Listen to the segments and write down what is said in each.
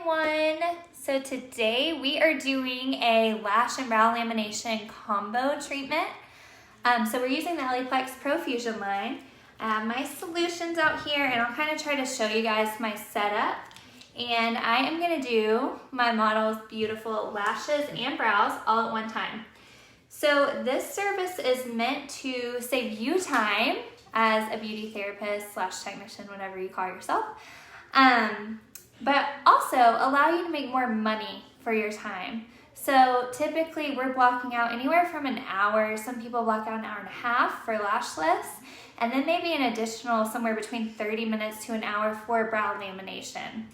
everyone. So today we are doing a lash and brow lamination combo treatment. So we're using the Elleeplex Profusion line. I have my solutions out here and I'll kind of try to show you guys my setup. And I am gonna do my model's beautiful lashes and brows all at one time. So this service is meant to save you time as a beauty therapist / technician, whatever you call yourself. But also allow you to make more money for your time. So typically we're blocking out anywhere from an hour, some people block out an hour and a half for lash lifts, and then maybe an additional somewhere between 30 minutes to an hour for brow lamination.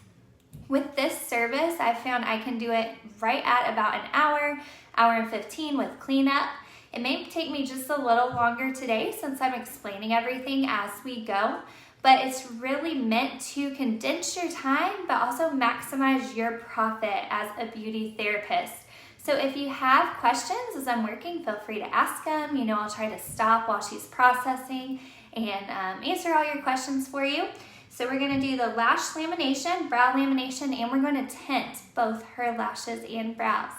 With this service, I found I can do it right at about an hour and 15 with cleanup. It may take me just a little longer today since I'm explaining everything as we go, but it's really meant to condense your time, but also maximize your profit as a beauty therapist. So if you have questions as I'm working, feel free to ask them. You know, I'll try to stop while she's processing and answer all your questions for you. So we're gonna do the lash lamination, brow lamination, and we're gonna tint both her lashes and brows.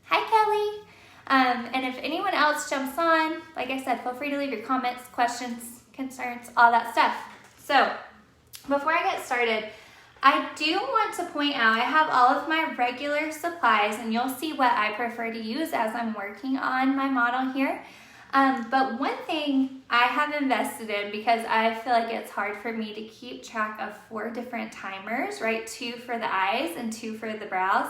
Hi, Kelly. And if anyone else jumps on, like I said, feel free to leave your comments, questions, concerns, all that stuff. So before I get started, I do want to point out I have all of my regular supplies and you'll see what I prefer to use as I'm working on my model here. But one thing I have invested in, because I feel like it's hard for me to keep track of 4 different timers, right? 2 for the eyes and 2 for the brows.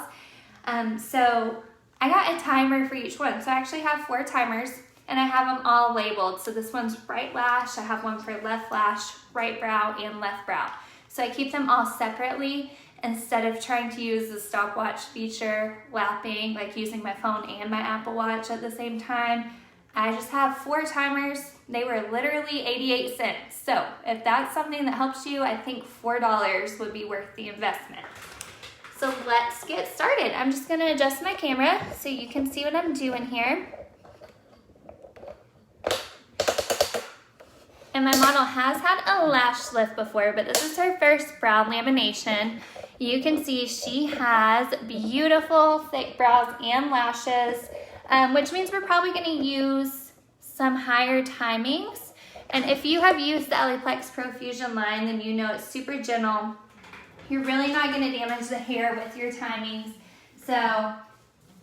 So I got a timer for each one. So I actually have 4 timers and I have them all labeled. So this one's right lash, I have one for left lash, right brow, and left brow. So I keep them all separately instead of trying to use the stopwatch feature, lapping, like using my phone and my Apple Watch at the same time. I just have 4 timers. They were literally 88 cents. So if that's something that helps you, I think $4 would be worth the investment. So let's get started. I'm just gonna adjust my camera so you can see what I'm doing here. And my model has had a lash lift before, but this is her first brow lamination. You can see she has beautiful thick brows and lashes, which means we're probably gonna use some higher timings. And if you have used the Elleeplex Profusion line, then you know it's super gentle. You're really not gonna damage the hair with your timings. So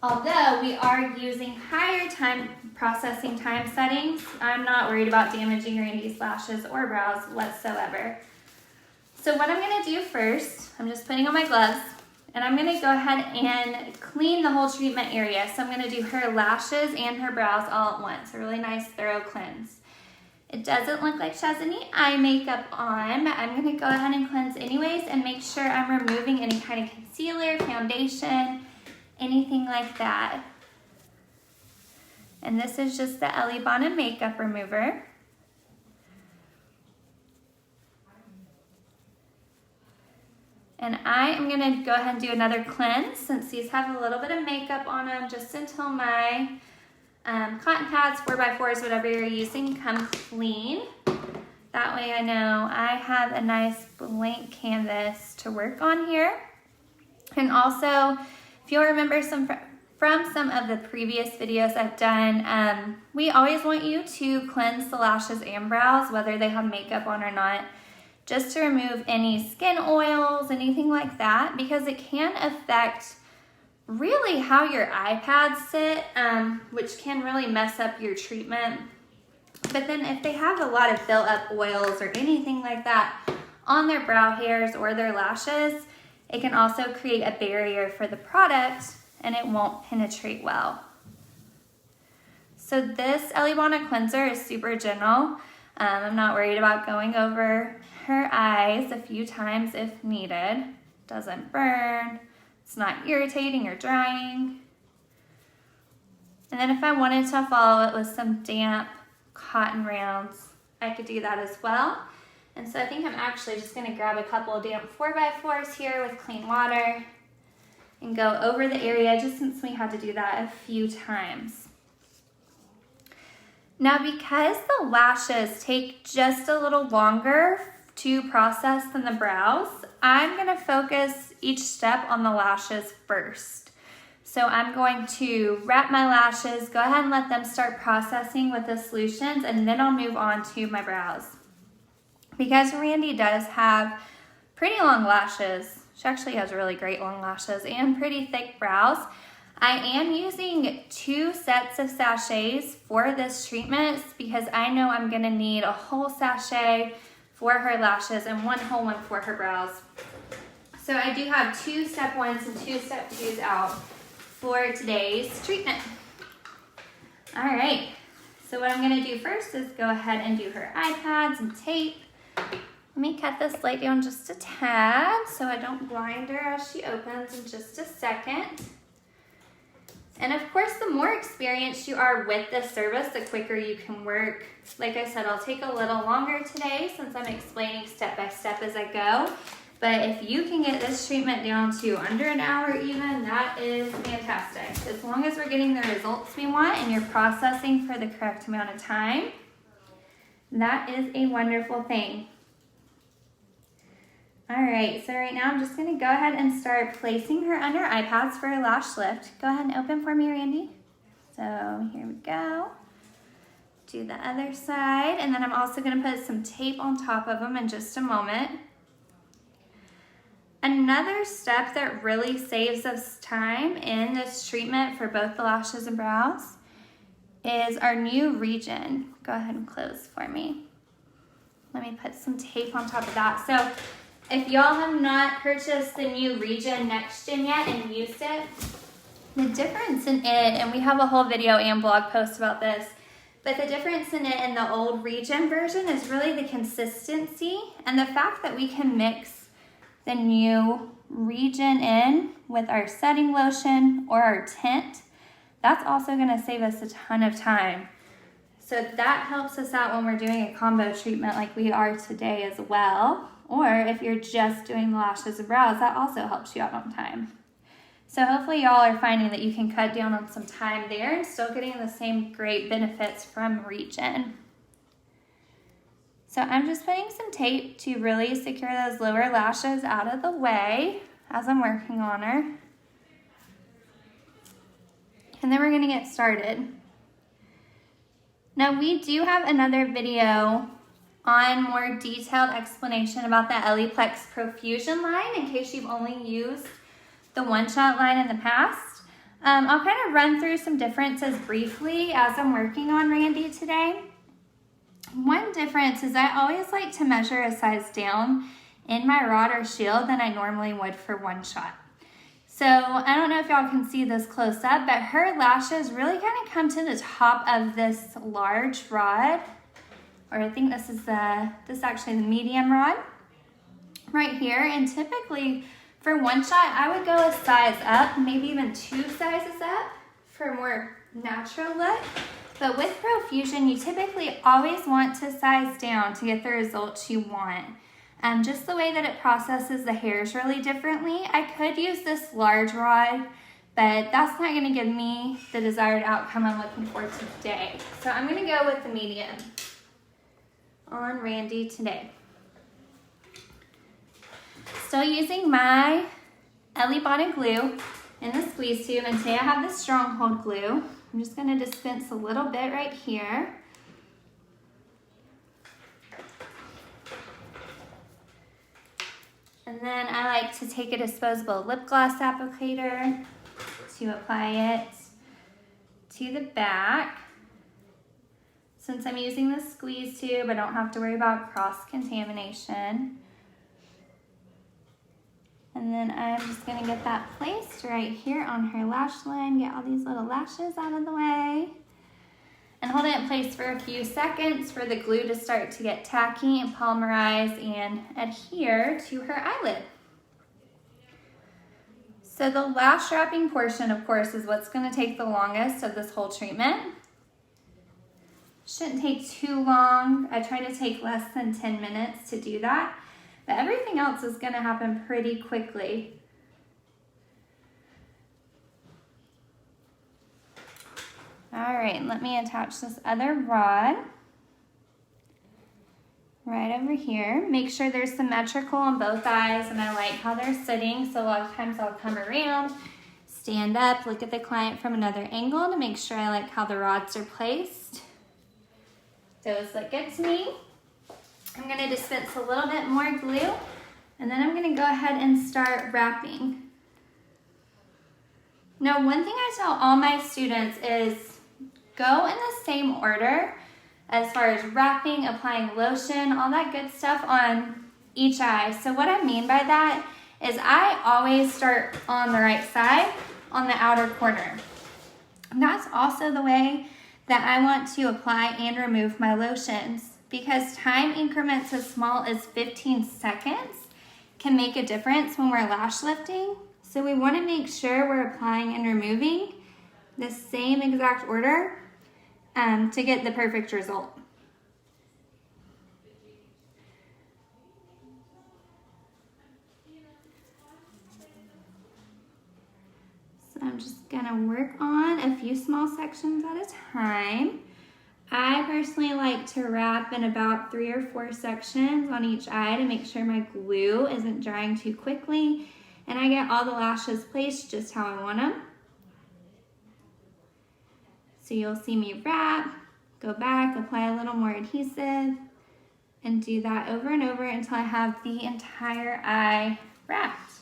although we are using higher processing time settings, I'm not worried about damaging Randy's lashes or brows whatsoever. So what I'm gonna do first, I'm just putting on my gloves, and I'm gonna go ahead and clean the whole treatment area. So I'm gonna do her lashes and her brows all at once, a really nice thorough cleanse. It doesn't look like she has any eye makeup on, but I'm gonna go ahead and cleanse anyways and make sure I'm removing any kind of concealer, foundation, anything like that. And this is just the Elleeblex makeup remover. And I am gonna go ahead and do another cleanse since these have a little bit of makeup on them, just until my cotton pads, 4x4s, whatever you're using, come clean. That way I know I have a nice blank canvas to work on here. And also, if you'll remember from some of the previous videos I've done, we always want you to cleanse the lashes and brows, whether they have makeup on or not, just to remove any skin oils, anything like that, because it can affect really how your eye pads sit, which can really mess up your treatment. But then if they have a lot of built up oils or anything like that on their brow hairs or their lashes, it can also create a barrier for the product and it won't penetrate well. So this Elleeblex cleanser is super gentle. I'm not worried about going over her eyes a few times if needed. Doesn't burn, it's not irritating or drying. And then if I wanted to follow it with some damp cotton rounds, I could do that as well. And so I think I'm actually just gonna grab a couple of damp 4x4s here with clean water and go over the area, just since we had to do that a few times. Now, because the lashes take just a little longer to process than the brows, I'm gonna focus each step on the lashes first. So I'm going to wrap my lashes, go ahead and let them start processing with the solutions, and then I'll move on to my brows. Because Randy does have pretty long lashes, she actually has really great long lashes and pretty thick brows, I am using 2 sets of sachets for this treatment because I know I'm gonna need a whole sachet for her lashes and 1 whole one for her brows. So I do have 2 step 1s and 2 step 2s out for today's treatment. All right, so what I'm gonna do first is go ahead and do her eye pads and tape. Let me cut this light down just a tad so I don't blind her as she opens in just a second. And of course, the more experienced you are with this service, the quicker you can work. Like I said, I'll take a little longer today since I'm explaining step by step as I go. But if you can get this treatment down to under an hour even, that is fantastic. As long as we're getting the results we want and you're processing for the correct amount of time, that is a wonderful thing. All right, so right now I'm just gonna go ahead and start placing her under eye pads for a lash lift. Go ahead and open for me, Randy. So here we go. Do the other side, and then I'm also gonna put some tape on top of them in just a moment. Another step that really saves us time in this treatment for both the lashes and brows is our new region. Go ahead and close for me. Let me put some tape on top of that. So if y'all have not purchased the new region Next Gen yet and used it, the difference in it, and we have a whole video and blog post about this, but the difference in it and the old region version is really the consistency and the fact that we can mix the new region in with our setting lotion or our tint. That's also gonna save us a ton of time. So that helps us out when we're doing a combo treatment like we are today as well. Or if you're just doing the lashes and brows, that also helps you out on time. So hopefully y'all are finding that you can cut down on some time there and still getting the same great benefits from region. So I'm just putting some tape to really secure those lower lashes out of the way as I'm working on her. And then we're gonna get started. Now we do have another video on more detailed explanation about the Elleeplex Profusion line in case you've only used the one-shot line in the past. I'll kind of run through some differences briefly as I'm working on Randy today. One difference is I always like to measure a size down in my rod or shield than I normally would for one shot. So I don't know if y'all can see this close up, but her lashes really kind of come to the top of this large rod, or I think this is actually the medium rod right here. And typically for one shot, I would go a size up, maybe even 2 sizes up for a more natural look. But with Profusion, you typically always want to size down to get the results you want. Just the way that it processes the hairs really differently. I could use this large rod, but that's not gonna give me the desired outcome I'm looking for today. So I'm gonna go with the medium on Randy today. Still using my Ellie Bottom glue in the squeeze tube, and today I have the Stronghold glue. I'm just gonna dispense a little bit right here. And then I like to take a disposable lip gloss applicator to apply it to the back. Since I'm using the squeeze tube, I don't have to worry about cross-contamination. And then I'm just gonna get that placed right here on her lash line, get all these little lashes out of the way, and hold it in place for a few seconds for the glue to start to get tacky and polymerize and adhere to her eyelid. So the lash wrapping portion, of course, is what's gonna take the longest of this whole treatment. Shouldn't take too long. I try to take less than 10 minutes to do that, but everything else is gonna happen pretty quickly. All right, let me attach this other rod. right over here. Make sure they're symmetrical on both eyes, and I like how they're sitting, so a lot of times I'll come around, stand up, look at the client from another angle to make sure I like how the rods are placed. Those look good to me. I'm gonna dispense a little bit more glue, and then I'm gonna go ahead and start wrapping. Now, one thing I tell all my students is go in the same order as far as wrapping, applying lotion, all that good stuff on each eye. So what I mean by that is I always start on the right side, on the outer corner. And that's also the way that I want to apply and remove my lotions, because time increments as small as 15 seconds can make a difference when we're lash lifting. So we want to make sure we're applying and removing the same exact order to get the perfect result. So I'm just gonna work on a few small sections at a time. I personally like to wrap in about 3 or 4 sections on each eye to make sure my glue isn't drying too quickly and I get all the lashes placed just how I want them. So you'll see me wrap, go back, apply a little more adhesive, and do that over and over until I have the entire eye wrapped.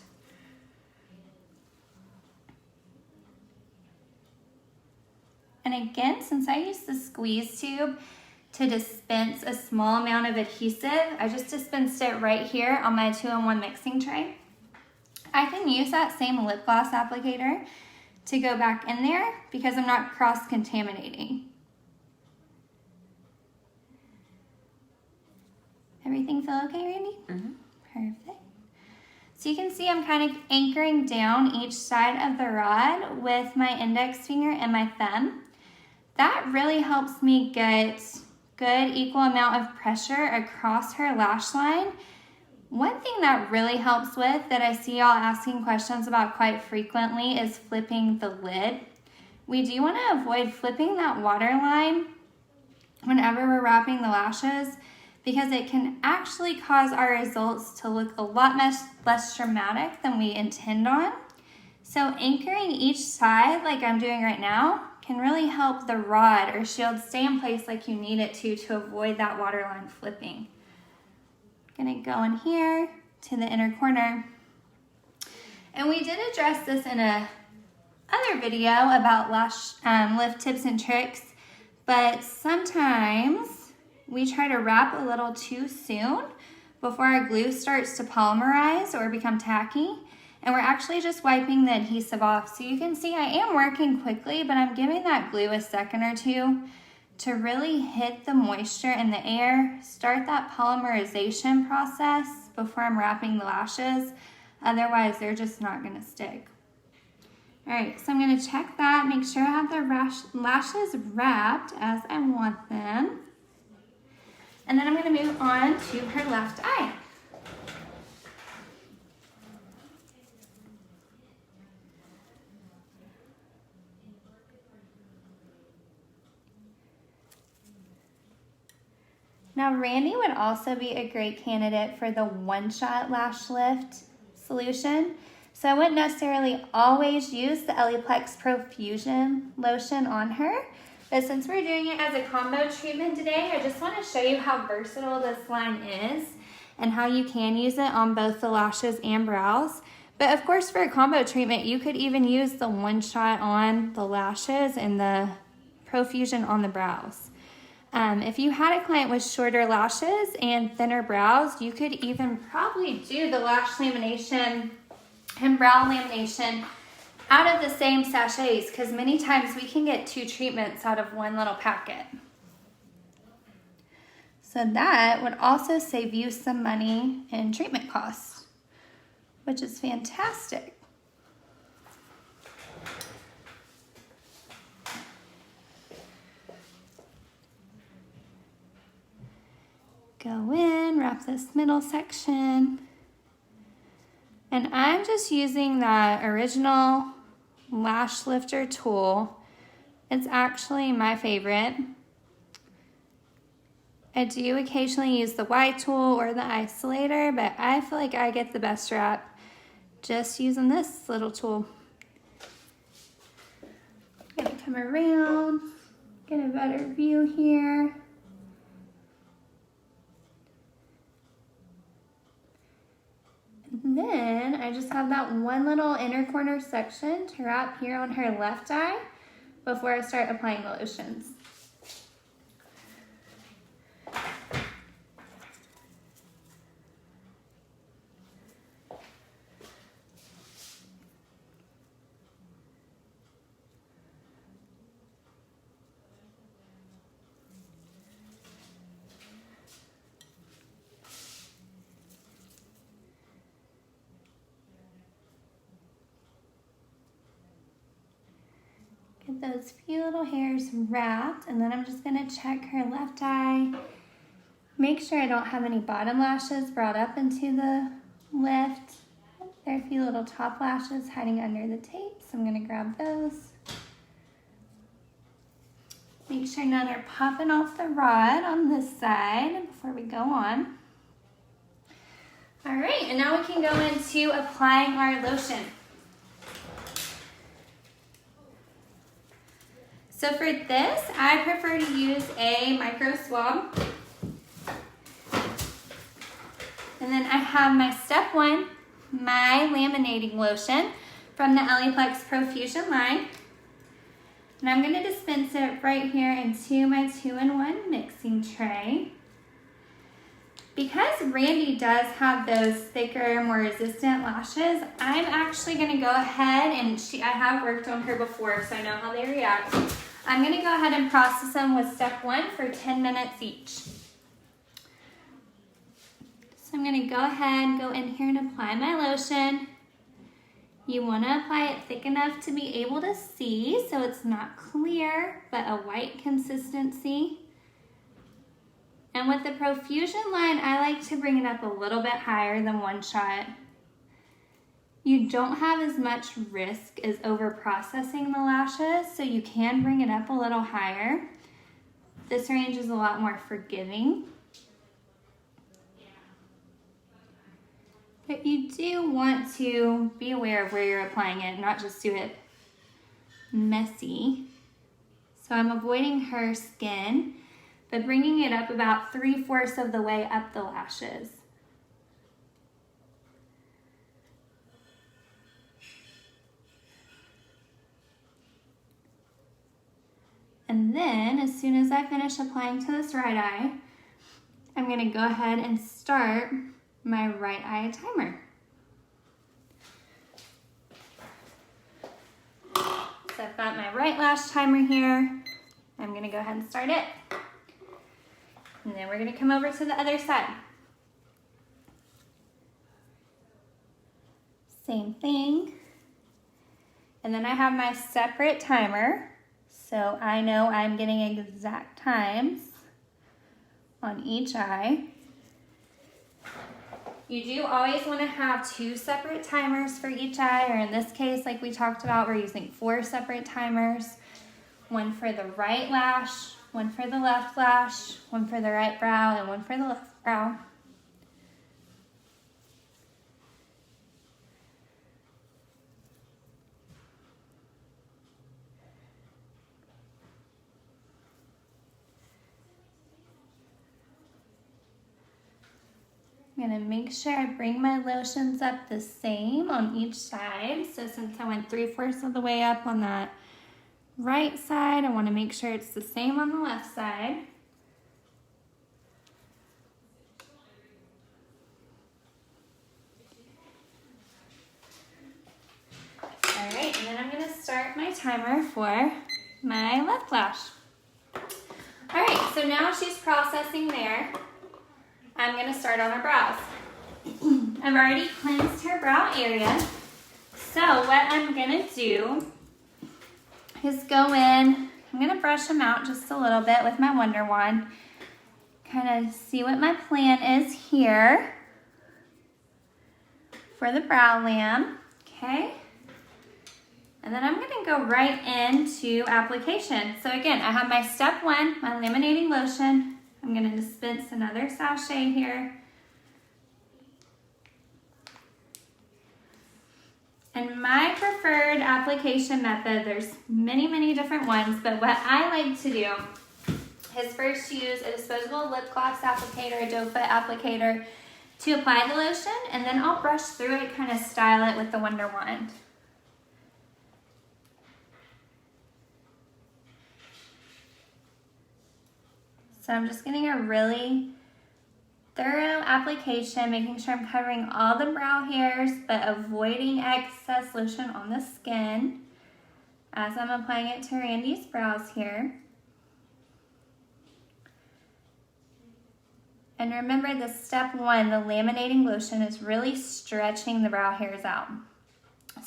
And again, since I use the squeeze tube to dispense a small amount of adhesive, I just dispensed it right here on my 2-in-1 mixing tray. I can use that same lip gloss applicator to go back in there because I'm not cross-contaminating. Everything feel okay, Randy? Mm-hmm. Perfect. So you can see I'm kind of anchoring down each side of the rod with my index finger and my thumb. That really helps me get good equal amount of pressure across her lash line. One thing that really helps with, that I see y'all asking questions about quite frequently, is flipping the lid. We do want to avoid flipping that waterline whenever we're wrapping the lashes, because it can actually cause our results to look a lot less dramatic than we intend on. So anchoring each side like I'm doing right now can really help the rod or shield stay in place like you need it to avoid that waterline flipping. Gonna go in here to the inner corner. And we did address this in a other video about lash lift tips and tricks, but sometimes we try to wrap a little too soon before our glue starts to polymerize or become tacky, and we're actually just wiping the adhesive off. So you can see I am working quickly, but I'm giving that glue a second or two to really hit the moisture in the air, start that polymerization process before I'm wrapping the lashes. Otherwise, they're just not gonna stick. All right, so I'm gonna check that, make sure I have the lashes wrapped as I want them. And then I'm gonna move on to her left eye. Now, Randy would also be a great candidate for the one-shot lash lift solution. So I wouldn't necessarily always use the Elleeplex Profusion lotion on her, but since we're doing it as a combo treatment today, I just want to show you how versatile this line is and how you can use it on both the lashes and brows. But of course, for a combo treatment, you could even use the one-shot on the lashes and the Profusion on the brows. If you had a client with shorter lashes and thinner brows, you could even probably do the lash lamination and brow lamination out of the same sachets, because many times we can get 2 treatments out of one little packet. So that would also save you some money in treatment costs, which is fantastic. Go in, wrap this middle section. And I'm just using that original lash lifter tool. It's actually my favorite. I do occasionally use the Y tool or the isolator, but I feel like I get the best wrap just using this little tool. I'm gonna come around, get a better view here. And then I just have that one little inner corner section to wrap here on her left eye before I start applying the lotions. Get those few little hairs wrapped, and then I'm just gonna check her left eye. Make sure I don't have any bottom lashes brought up into the lift. There are a few little top lashes hiding under the tape, so I'm gonna grab those. Make sure none are popping off the rod on this side before we go on. All right, and now we can go into applying our lotion. So for this, I prefer to use a micro swab. And then I have my step 1, my laminating lotion from the Elleeplex Profusion line. And I'm gonna dispense it right here into my 2-in-1 mixing tray. Because Randy does have those thicker, more resistant lashes, I'm actually gonna go ahead and I have worked on her before, so I know how they react. I'm gonna go ahead and process them with step 1 for 10 minutes each. So I'm gonna go ahead, go in here and apply my lotion. You wanna apply it thick enough to be able to see so it's not clear, but a white consistency. And with the Profusion line, I like to bring it up a little bit higher than one shot. You don't have as much risk as over processing the lashes, so you can bring it up a little higher. This range is a lot more forgiving. But you do want to be aware of where you're applying it, not just do it messy. So I'm avoiding her skin, but bringing it up about 3/4 of the way up the lashes. And then as soon as I finish applying to this right eye, I'm gonna go ahead and start my right eye timer. So I've got my right lash timer here. I'm gonna go ahead and start it. And then we're gonna come over to the other side. Same thing. And then I have my separate timer, so I know I'm getting exact times on each eye. You do always want to have 2 separate timers for each eye, or in this case, like we talked about, we're using 4 separate timers. One for the right lash, one for the left lash, one for the right brow, and one for the left brow. I'm gonna make sure I bring my lotions up the same on each side. So since I went 3/4 of the way up on that right side, I wanna make sure it's the same on the left side. All right, and then I'm gonna start my timer for my left lash. All right, so now she's processing there. I'm gonna start on her brows. I've already cleansed her brow area. So what I'm gonna do is go in, I'm gonna brush them out just a little bit with my Wonder Wand. Kind of see what my plan is here for the brow lamb, okay? And then I'm gonna go right into application. So again, I have my step 1, my laminating lotion. I'm gonna dispense another sachet here. And my preferred application method, there's many, many different ones, but what I like to do is first use a disposable lip gloss applicator, a doe foot applicator to apply the lotion, and then I'll brush through it, kind of style it with the Wonder Wand. So I'm just getting a really thorough application, making sure I'm covering all the brow hairs, but avoiding excess lotion on the skin as I'm applying it to Randy's brows here. And remember, the step one, the laminating lotion, is really stretching the brow hairs out.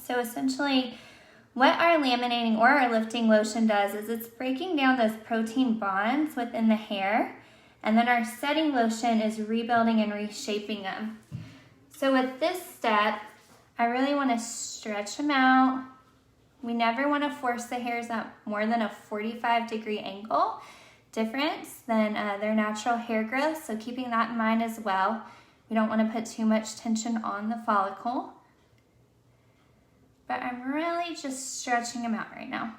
So essentially, what our laminating or our lifting lotion does is it's breaking down those protein bonds within the hair, and then our setting lotion is rebuilding and reshaping them. So with this step, I really want to stretch them out. We never want to force the hairs up more than a 45-degree angle difference than their natural hair growth, so keeping that in mind as well. We don't want to put too much tension on the follicle. But I'm really just stretching them out right now.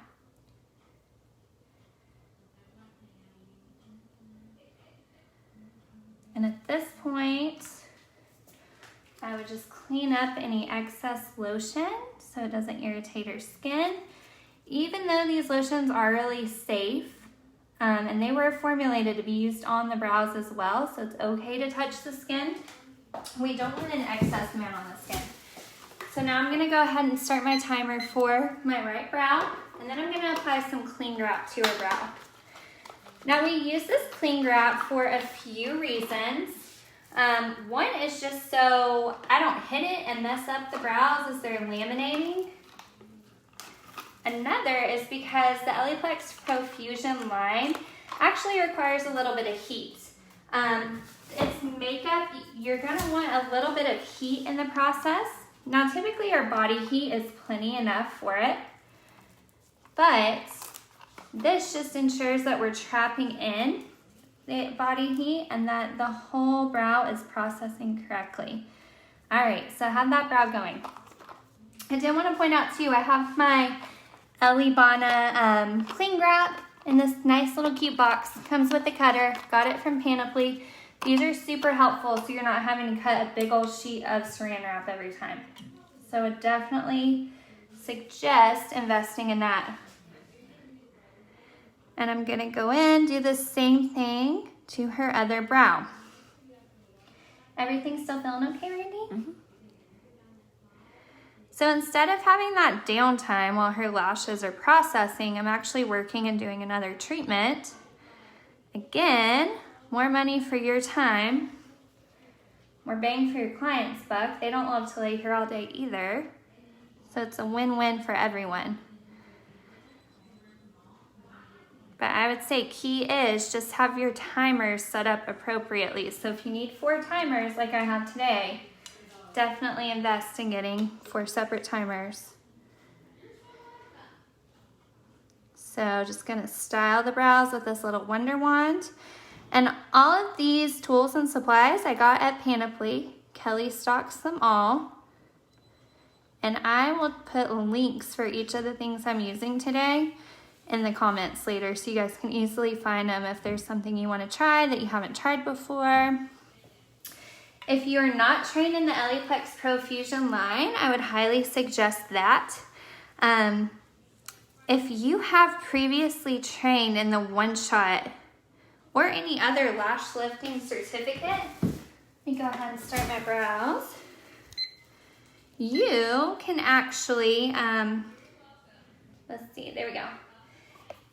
And at this point, I would just clean up any excess lotion so it doesn't irritate your skin. Even though these lotions are really safe, and they were formulated to be used on the brows as well, so it's okay to touch the skin, we don't want an excess amount on the skin. So now I'm gonna go ahead and start my timer for my right brow, and then I'm gonna apply some clean grap to her brow. Now we use this clean grap for a few reasons. One is just so I don't hit it and mess up the brows as they're laminating. Another is because the Elleeplex Profusion line actually requires a little bit of heat. It's makeup, you're gonna want a little bit of heat in the process. Now typically our body heat is plenty enough for it, but this just ensures that we're trapping in the body heat and that the whole brow is processing correctly. All right, so how'd that brow going? I did want to point out too, I have my Elleebana clean grap in this nice little cute box. Comes with the cutter, got it from Panoply. These are super helpful so you're not having to cut a big old sheet of saran wrap every time. So I would definitely suggest investing in that. And I'm gonna go in, do the same thing to her other brow. Everything still feeling okay, Randy? Mm-hmm. So instead of having that downtime while her lashes are processing, I'm actually working and doing another treatment. Again, more money for your time, more bang for your client's buck. They don't love to lay here all day either. So it's a win-win for everyone. But I would say key is just have your timers set up appropriately. So if you need 4 timers like I have today, definitely invest in getting 4 separate timers. So just gonna style the brows with this little Wonder Wand. And all of these tools and supplies I got at Panoply. Kelly stocks them all. And I will put links for each of the things I'm using today in the comments later so you guys can easily find them if there's something you want to try that you haven't tried before. If you're not trained in the Elleeplex Profusion line, I would highly suggest that. If you have previously trained in the one-shot or any other lash lifting certificate, let me go ahead and start my brows. You can actually, let's see, there we go.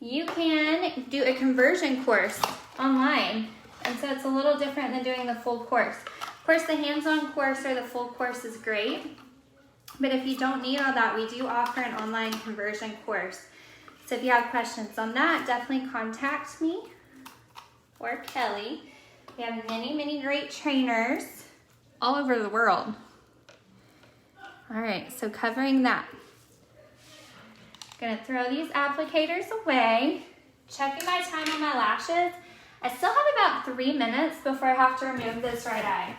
You can do a conversion course online. And so it's a little different than doing the full course. Of course, the hands-on course or the full course is great. But if you don't need all that, we do offer an online conversion course. So if you have questions on that, definitely contact me or Kelly. We have many, many great trainers all over the world. All right, so covering that. Gonna throw these applicators away. Checking my time on my lashes. I still have about 3 minutes before I have to remove this right eye.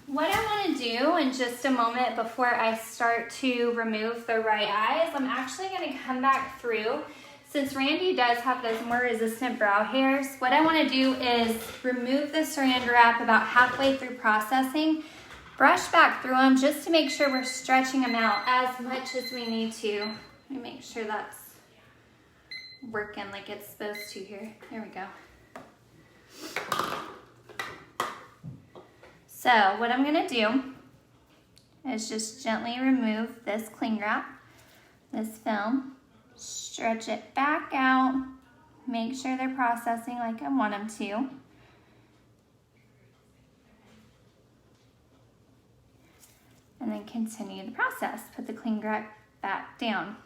What I want to do in just a moment before I start to remove the right eye is I'm actually going to come back through. Since Randy does have those more resistant brow hairs, what I want to do is remove the saran wrap about halfway through processing, brush back through them just to make sure we're stretching them out as much as we need to. Let me make sure that's working like it's supposed to here. There we go. So what I'm gonna do is just gently remove this cling wrap, this film, stretch it back out, make sure they're processing like I want them to. And then continue the process. Put the cling wrap back down.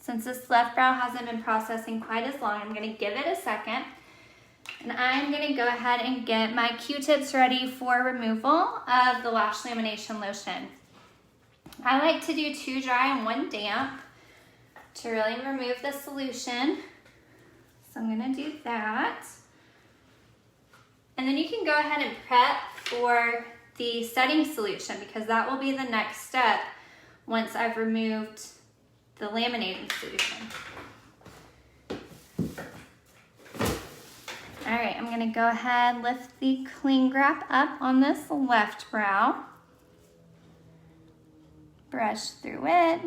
Since this left brow hasn't been processing quite as long, I'm gonna give it a second. And I'm gonna go ahead and get my Q-tips ready for removal of the lash lamination lotion. I like to do 2 dry and 1 damp to really remove the solution. So I'm gonna do that. And then you can go ahead and prep for the setting solution because that will be the next step once I've removed the laminating solution. All right, I'm gonna go ahead, lift the cling wrap up on this left brow, brush through it,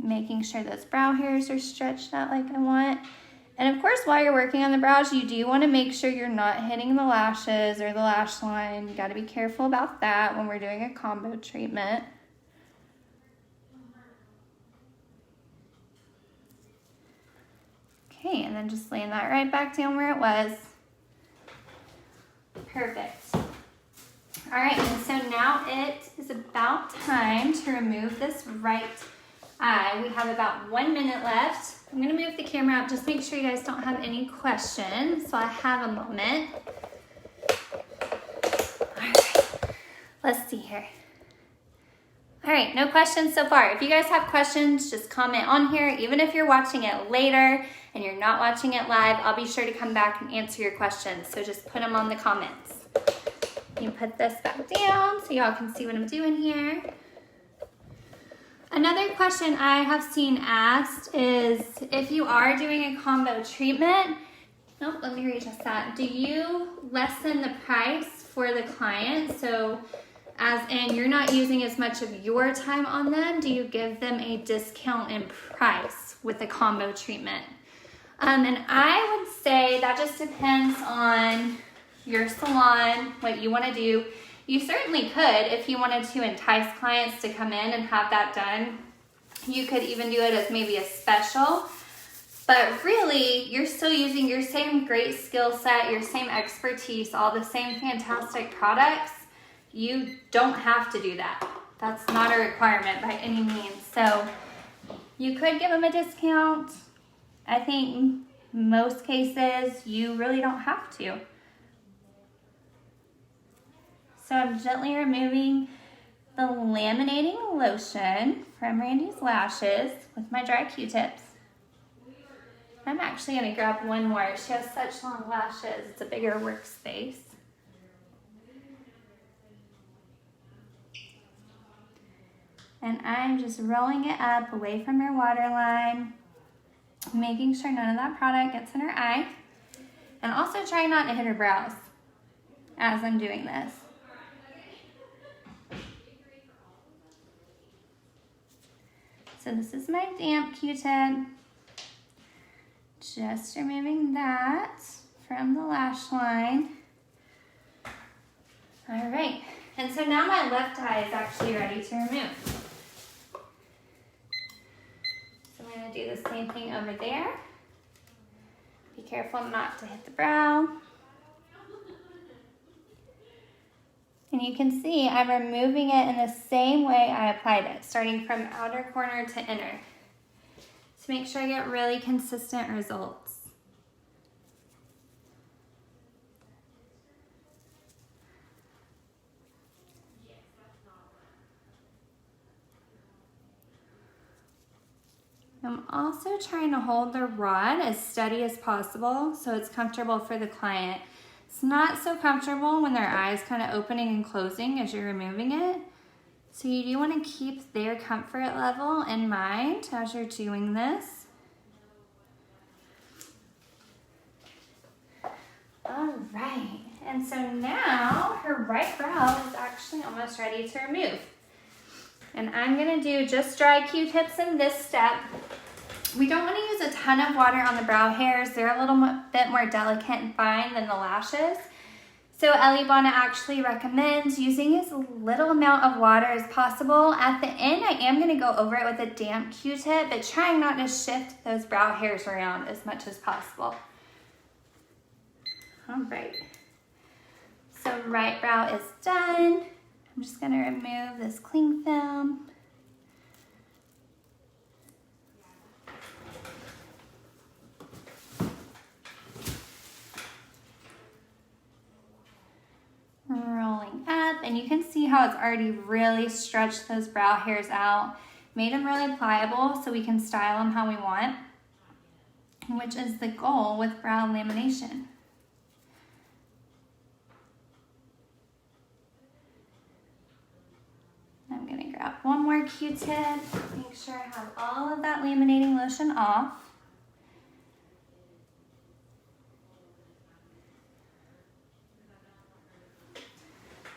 making sure those brow hairs are stretched out like I want. And of course, while you're working on the brows, you do wanna make sure you're not hitting the lashes or the lash line. You gotta be careful about that when we're doing a combo treatment. Okay, and then just laying that right back down where it was. Perfect. All right, and so now it is about time to remove this right eye. We have about 1 minute left. I'm gonna move the camera up, just make sure you guys don't have any questions, so I have a moment. All right, let's see here. All right, no questions so far. If you guys have questions, just comment on here. Even if you're watching it later and you're not watching it live, I'll be sure to come back and answer your questions. So just put them on the comments. You put this back down so y'all can see what I'm doing here. Another question I have seen asked is if you are doing a combo treatment, let me readjust that. Do you lessen the price for the client? So as in you're not using as much of your time on them, do you give them a discount in price with the combo treatment? And I would say that just depends on your salon, what you want to do. You certainly could, if you wanted to entice clients to come in and have that done, you could even do it as maybe a special. But really, you're still using your same great skill set, your same expertise, all the same fantastic products. You don't have to do that. That's not a requirement by any means. So you could give them a discount. I think most cases you really don't have to. So I'm gently removing the laminating lotion from Randy's lashes with my dry Q-tips. I'm actually gonna grab one more. She has such long lashes, it's a bigger workspace. And I'm just rolling it up away from her waterline, making sure none of that product gets in her eye, and also trying not to hit her brows as I'm doing this. So this is my damp Q-tip. Just removing that from the lash line. All right, and so now my left eye is actually ready to remove. So I'm gonna do the same thing over there. Be careful not to hit the brow. And you can see I'm removing it in the same way I applied it, starting from outer corner to inner, to make sure I get really consistent results. I'm also trying to hold the rod as steady as possible so it's comfortable for the client. It's not so comfortable when their eyes kind of opening and closing as you're removing it. So you do want to keep their comfort level in mind as you're doing this. All right, and so now her right brow is actually almost ready to remove. And I'm gonna do just dry Q-tips in this step. We don't wanna use a ton of water on the brow hairs. They're a little bit more delicate and fine than the lashes. So Elleeplex actually recommends using as little amount of water as possible. At the end, I am gonna go over it with a damp Q-tip, but trying not to shift those brow hairs around as much as possible. All right, so right brow is done. I'm just gonna remove this cling film. Rolling up, and you can see how it's already really stretched those brow hairs out, made them really pliable so we can style them how we want, which is the goal with brow lamination. I'm gonna grab one more Q-tip, make sure I have all of that laminating lotion off.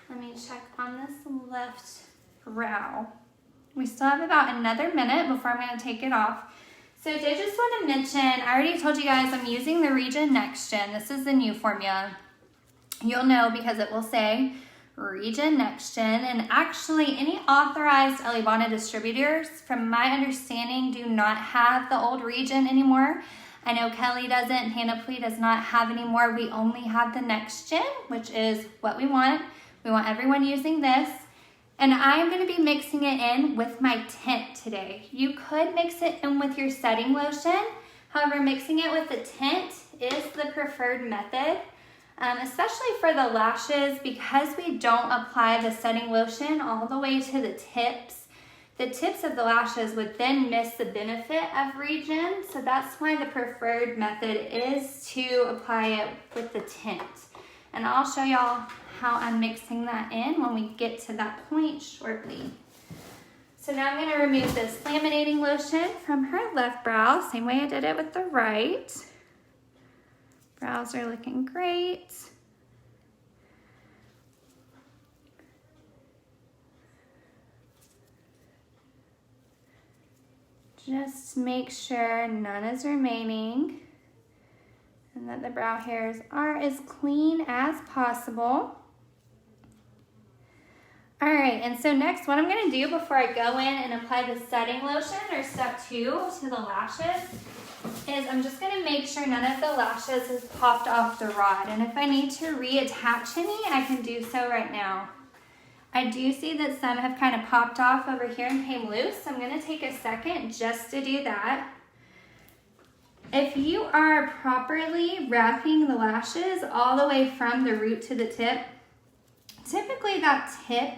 Let me check on this left brow. We still have about another minute before I'm gonna take it off. So I did just want to mention, I already told you guys I'm using the Regen Next Gen. This is the new formula. You'll know because it will say Regen Next Gen, and actually any authorized Elleeplex distributors, from my understanding, do not have the old Regen anymore. I know Kelly doesn't, Panoply does not have anymore. We only have the Next Gen, which is what we want. We want everyone using this. And I'm gonna be mixing it in with my tint today. You could mix it in with your setting lotion. However, mixing it with the tint is the preferred method. Especially for the lashes, because we don't apply the setting lotion all the way to the tips of the lashes would then miss the benefit of Regen. So that's why the preferred method is to apply it with the tint. And I'll show y'all how I'm mixing that in when we get to that point shortly. So now I'm gonna remove this laminating lotion from her left brow, same way I did it with the right. Brows are looking great. Just make sure none is remaining and that the brow hairs are as clean as possible. All right, and so next, what I'm gonna do before I go in and apply the setting lotion, or step 2 to the lashes, is I'm just gonna make sure none of the lashes has popped off the rod. And if I need to reattach any, I can do so right now. I do see that some have kind of popped off over here and came loose. So I'm gonna take a second just to do that. If you are properly wrapping the lashes all the way from the root to the tip, typically that tip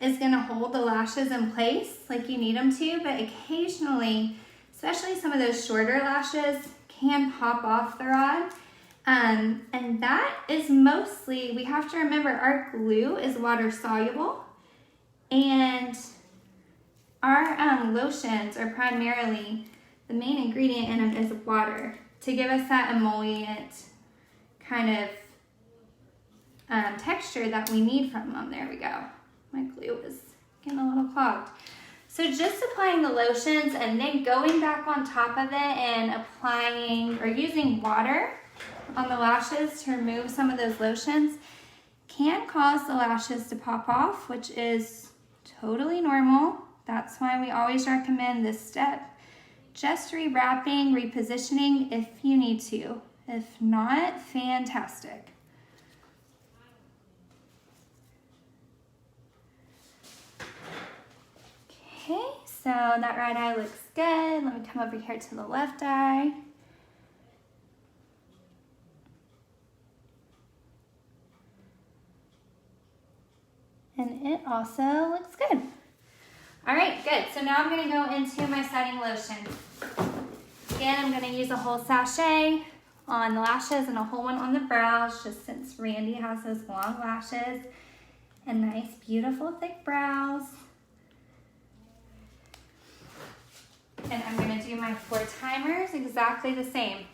is gonna hold the lashes in place like you need them to, but occasionally, especially some of those shorter lashes, can pop off the rod. And that is mostly, we have to remember our glue is water soluble, and our lotions are primarily, the main ingredient in them is water to give us that emollient kind of texture that we need from them. There we go. My glue is getting a little clogged. So just applying the lotions and then going back on top of it and applying or using water on the lashes to remove some of those lotions can cause the lashes to pop off, which is totally normal. That's why we always recommend this step. Just rewrapping, repositioning if you need to. If not, fantastic. Okay, so that right eye looks good. Let me come over here to the left eye. And it also looks good. All right, good. So now I'm gonna go into my setting lotion. Again, I'm gonna use a whole sachet on the lashes and a whole one on the brows, just since Randy has those long lashes and nice, beautiful, thick brows. And I'm gonna do my 4 timers exactly the same.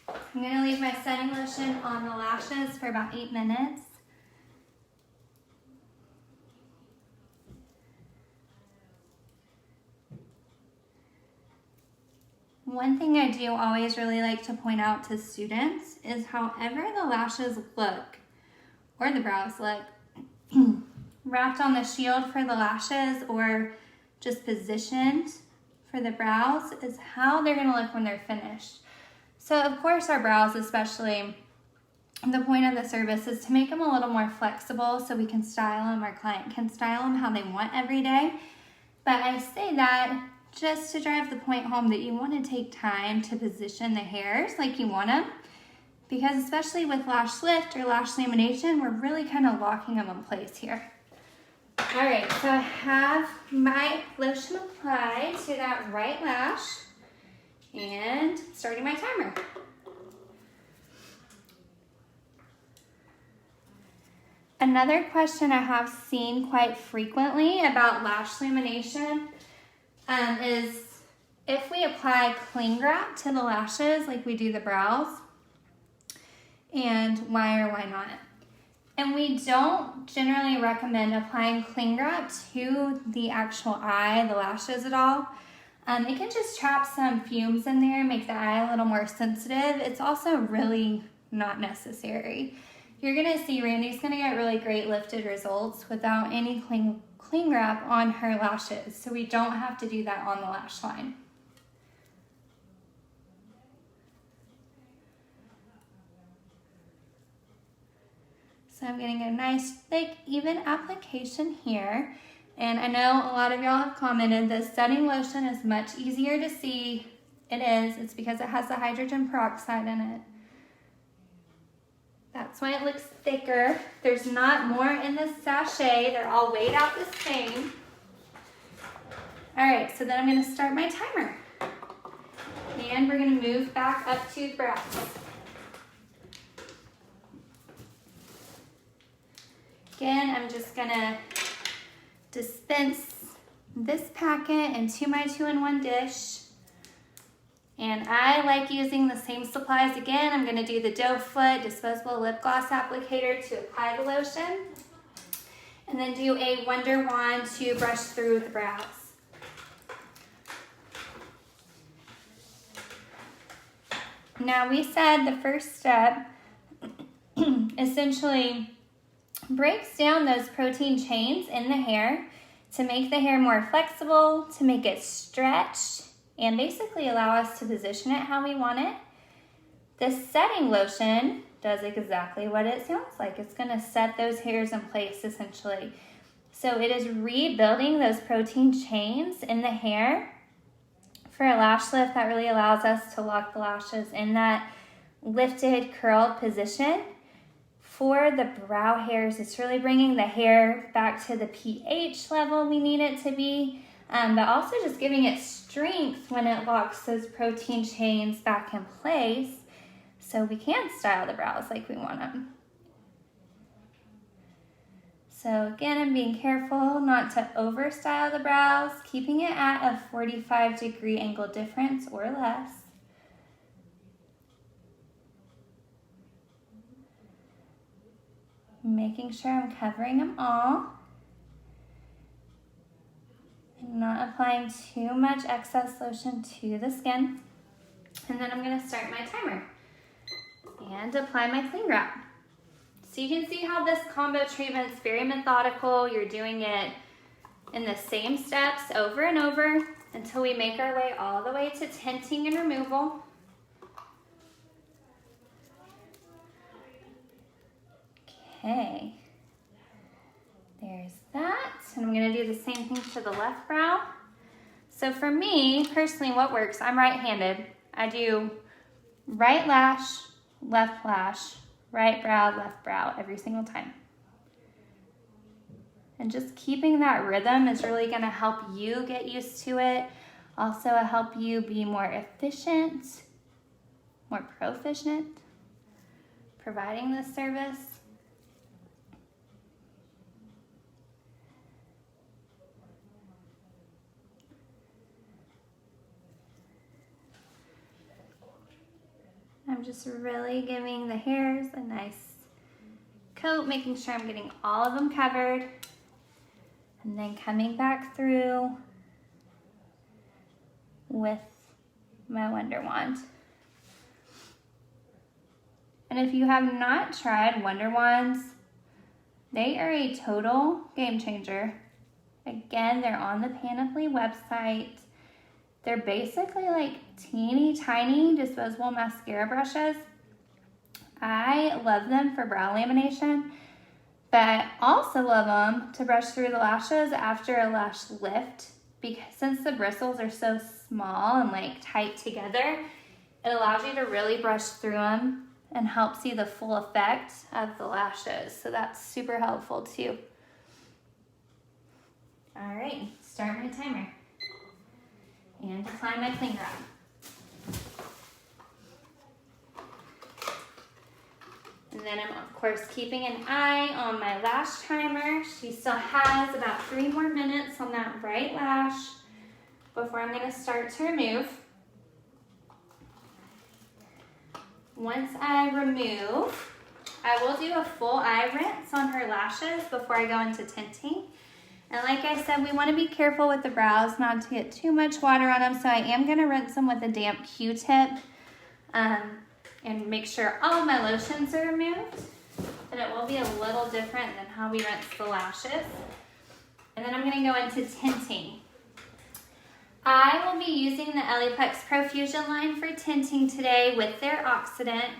I'm gonna leave my setting lotion on the lashes for about 8 minutes. One thing I do always really like to point out to students is however the lashes look, or the brows look, wrapped on the shield for the lashes or just positioned for the brows is how they're gonna look when they're finished. So of course our brows, especially, the point of the service is to make them a little more flexible so we can style them, our client can style them how they want every day. But I say that just to drive the point home that you want to take time to position the hairs like you want them, because especially with lash lift or lash lamination, we're really kind of locking them in place here. All right, so I have my lotion applied to that right lash and starting my timer. Another question I have seen quite frequently about lash lamination is if we apply cling wrap to the lashes like we do the brows, and why or why not. And we don't generally recommend applying cling wrap to the actual eye, the lashes at all. It can just trap some fumes in there, make the eye a little more sensitive. It's also really not necessary. You're gonna see Randy's gonna get really great lifted results without any cling wrap on her lashes, so we don't have to do that on the lash line. So I'm getting a nice, thick, even application here. And I know a lot of y'all have commented the setting lotion is much easier to see. It is. It's because it has the hydrogen peroxide in it. That's why it looks thicker. There's not more in this sachet. They're all weighed out the same. All right, so then I'm gonna start my timer. And we're gonna move back up to the brows. Again, I'm just gonna dispense this packet into my 2-in-1 dish. And I like using the same supplies again. I'm gonna do the doe foot disposable lip gloss applicator to apply the lotion. And then do a Wonder Wand to brush through the brows. Now we said the first step essentially breaks down those protein chains in the hair to make the hair more flexible, to make it stretch, and basically allow us to position it how we want it. This setting lotion does exactly what it sounds like. It's gonna set those hairs in place essentially. So it is rebuilding those protein chains in the hair. For a lash lift, that really allows us to lock the lashes in that lifted, curled position. For the brow hairs, it's really bringing the hair back to the pH level we need it to be, but also just giving it strength when it locks those protein chains back in place so we can style the brows like we want them. So again, I'm being careful not to over style the brows, keeping it at a 45-degree angle difference or less. Making sure I'm covering them all and not applying too much excess lotion to the skin. And then I'm going to start my timer and apply my cling wrap. So you can see how this combo treatment is very methodical. You're doing it in the same steps over and over until we make our way all the way to tinting and removal. Okay, there's that. And I'm gonna do the same thing to the left brow. So for me, personally, what works, I'm right-handed. I do right lash, right brow, left brow every single time. And just keeping that rhythm is really gonna help you get used to it. Also help you be more efficient, more proficient, providing this service. I'm just really giving the hairs a nice coat, making sure I'm getting all of them covered, and then coming back through with my Wonder Wand. And if you have not tried Wonder Wands, they are a total game changer. Again, they're on the Panoply website. They're basically like teeny tiny disposable mascara brushes. I love them for brow lamination, but I also love them to brush through the lashes after a lash lift, because since the bristles are so small and like tight together, it allows you to really brush through them and help see the full effect of the lashes. So that's super helpful too. All right, start my timer and apply my cling wrap. And then I'm of course keeping an eye on my lash timer. She still has about 3 more minutes on that right lash before I'm gonna start to remove. Once I remove, I will do a full eye rinse on her lashes before I go into tinting. And like I said, we want to be careful with the brows not to get too much water on them, so I am going to rinse them with a damp Q-tip and make sure all of my lotions are removed. And it will be a little different than how we rinse the lashes. And then I'm going to go into tinting. I will be using the Elleeplex Profusion line for tinting today with their oxidant.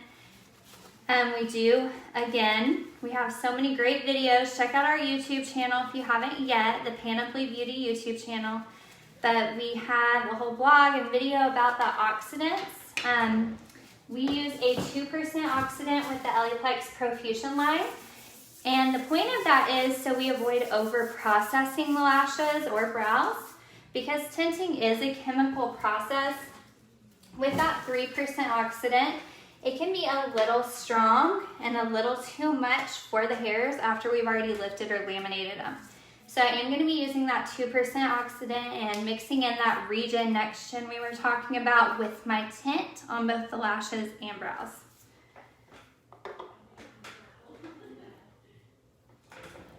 We do, again, we have so many great videos. Check out our YouTube channel if you haven't yet, the Panoply Beauty YouTube channel. But we have a whole blog and video about the oxidants. We use a 2% oxidant with the Elleeplex Profusion line. And the point of that is so we avoid over-processing the lashes or brows, because tinting is a chemical process. With that 3% oxidant, it can be a little strong and a little too much for the hairs after we've already lifted or laminated them. So I am going to be using that 2% oxidant and mixing in that Regen Next Gen we were talking about with my tint on both the lashes and brows.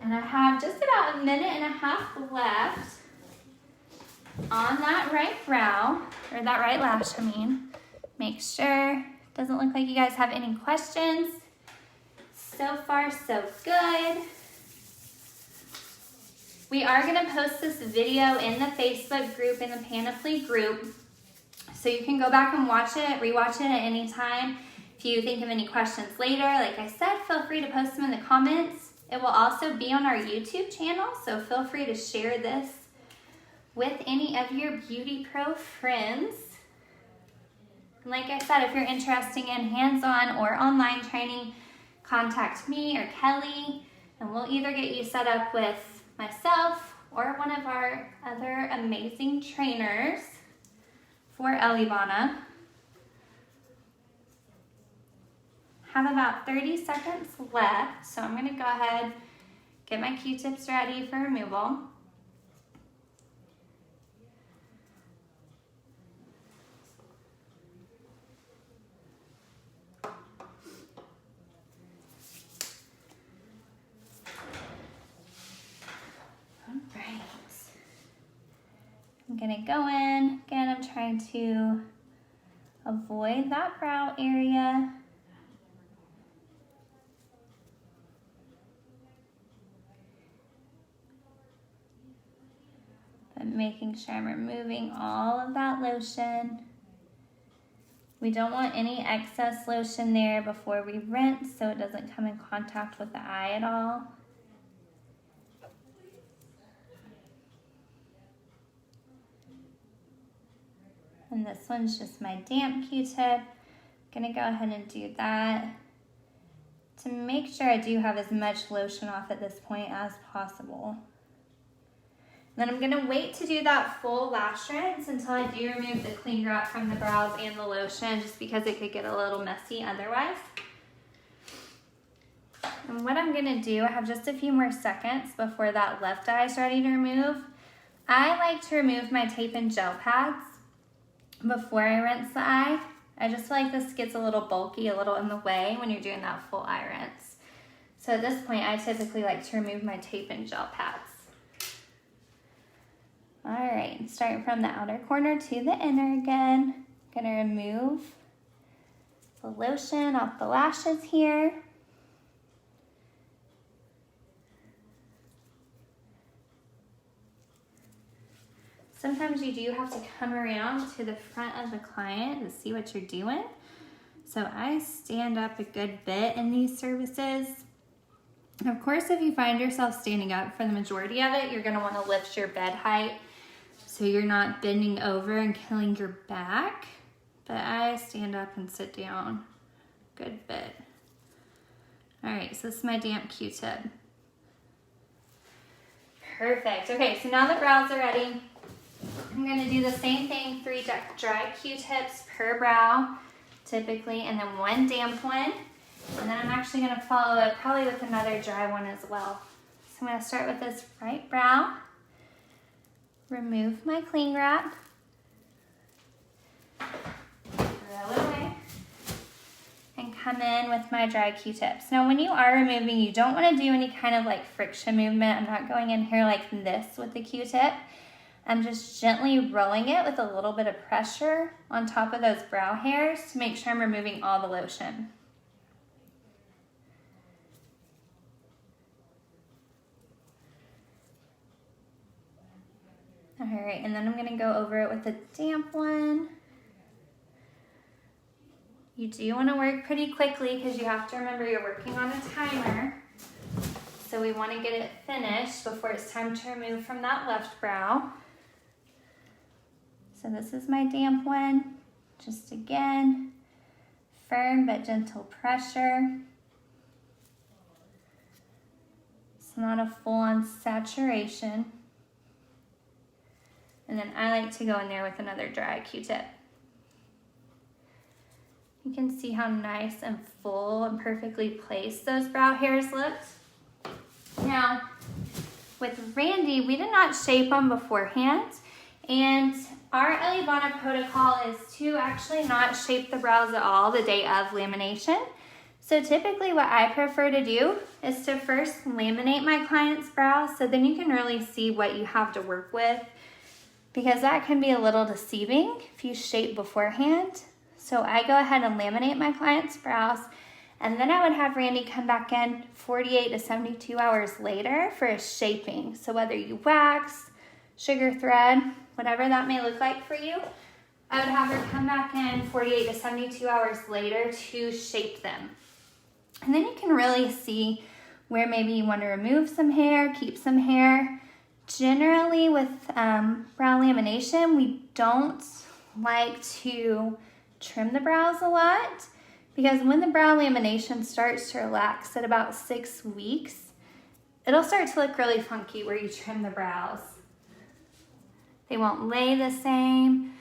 And I have just about 1.5 minutes left on that right brow, or that right lash, I mean. Make sure. Doesn't look like you guys have any questions. So far, so good. We are gonna post this video in the Facebook group, in the Panoply group, so you can go back and watch it, rewatch it at any time. If you think of any questions later, like I said, feel free to post them in the comments. It will also be on our YouTube channel, so feel free to share this with any of your Beauty Pro friends. Like I said, if you're interested in hands-on or online training, contact me or Kelly, and we'll either get you set up with myself or one of our other amazing trainers for Elleebana. Have about 30 seconds left, so I'm going to go ahead, get my Q-tips ready for removal. I'm gonna go in, again, I'm trying to avoid that brow area. But making sure I'm removing all of that lotion. We don't want any excess lotion there before we rinse so it doesn't come in contact with the eye at all. And this one's just my damp Q-tip. Gonna go ahead and do that to make sure I do have as much lotion off at this point as possible. Then I'm gonna wait to do that full lash rinse until I do remove the cling wrap from the brows and the lotion, just because it could get a little messy otherwise. And what I'm gonna do, I have just a few more seconds before that left eye is ready to remove. I like to remove my tape and gel pads before I rinse the eye. I just feel like this gets a little bulky, a little in the way when you're doing that full eye rinse. So at this point, I typically like to remove my tape and gel pads. All right, starting from the outer corner to the inner again. I'm gonna remove the lotion off the lashes here. Sometimes you do have to come around to the front of the client to see what you're doing. So I stand up a good bit in these services. Of course, if you find yourself standing up for the majority of it, you're gonna wanna lift your bed height so you're not bending over and killing your back. But I stand up and sit down a good bit. All right, so this is my damp Q-tip. Perfect, okay, so now the brows are ready. I'm gonna do the same thing, 3 dry Q-tips per brow, typically, and then 1 damp one. And then I'm actually gonna follow it probably with another dry one as well. So I'm gonna start with this right brow, remove my cling wrap, throw it away, and come in with my dry Q-tips. Now when you are removing, you don't wanna do any kind of like friction movement. I'm not going in here like this with the Q-tip. I'm just gently rolling it with a little bit of pressure on top of those brow hairs to make sure I'm removing all the lotion. All right, and then I'm gonna go over it with a damp one. You do wanna work pretty quickly because you have to remember you're working on a timer. So we wanna get it finished before it's time to remove from that left brow. So this is my damp one. Just again, firm but gentle pressure. It's not a full-on saturation. And then I like to go in there with another dry Q-tip. You can see how nice and full and perfectly placed those brow hairs looked. Now, with Randy, we did not shape them beforehand, and our Elleeplex protocol is to actually not shape the brows at all the day of lamination. So typically what I prefer to do is to first laminate my client's brows so then you can really see what you have to work with, because that can be a little deceiving if you shape beforehand. So I go ahead and laminate my client's brows, and then I would have Randy come back in 48 to 72 hours later for a shaping. So whether you wax, sugar thread, whatever that may look like for you, I would have her come back in 48 to 72 hours later to shape them. And then you can really see where maybe you want to remove some hair, keep some hair. Generally with brow lamination, we don't like to trim the brows a lot, because when the brow lamination starts to relax at about 6 weeks, it'll start to look really funky where you trim the brows. They won't lay the same.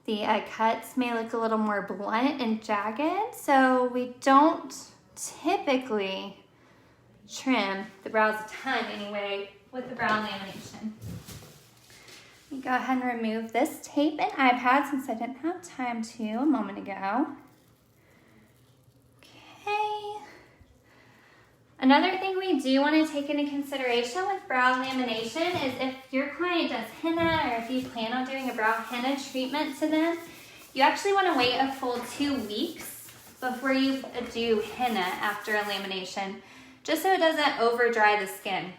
The cuts may look a little more blunt and jagged, so we don't typically trim the brows a ton anyway with the brow lamination. Let me go ahead and remove this tape and iPad since I didn't have time to a moment ago. Okay. Another thing we do want to take into consideration with brow lamination is if your client does henna, or if you plan on doing a brow henna treatment to them, you actually want to wait a full 2 weeks before you do henna after a lamination, just so it doesn't over dry the skin.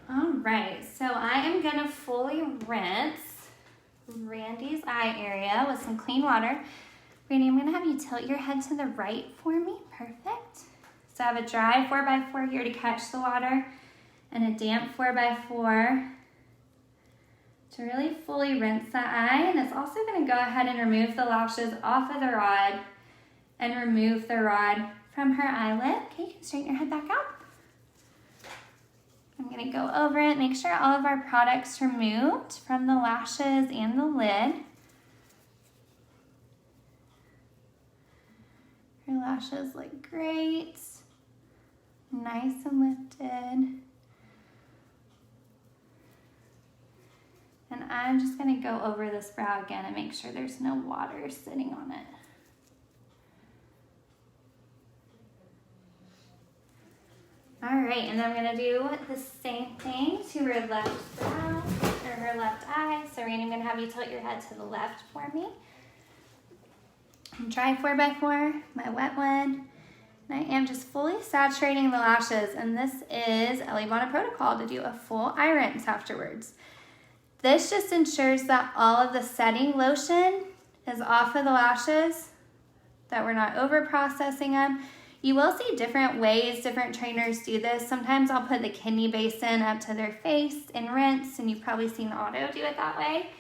All right, so I am gonna fully rinse Randy's eye area with some clean water. Randy, I'm gonna have you tilt your head to the right for me. Perfect. So I have a dry 4x4 here to catch the water and a damp 4x4 to really fully rinse the eye. And it's also going to go ahead and remove the lashes off of the rod and remove the rod from her eyelid. Okay, you can straighten your head back out. I'm going to go over it, make sure all of our product's removed from the lashes and the lid. Her lashes look great, nice and lifted. And I'm just going to go over this brow again and make sure there's no water sitting on it. All right, and I'm going to do the same thing to her left brow, or her left eye. So Randy, I'm going to have you tilt your head to the left for me. Dry 4x4, my wet one. And I am just fully saturating the lashes, and this is Ellie bought a protocol to do a full eye rinse afterwards. This just ensures that all of the setting lotion is off of the lashes, that we're not over processing them. You will see different ways different trainers do this. Sometimes I'll put the kidney basin up to their face and rinse, and you've probably seen Otto do it that way.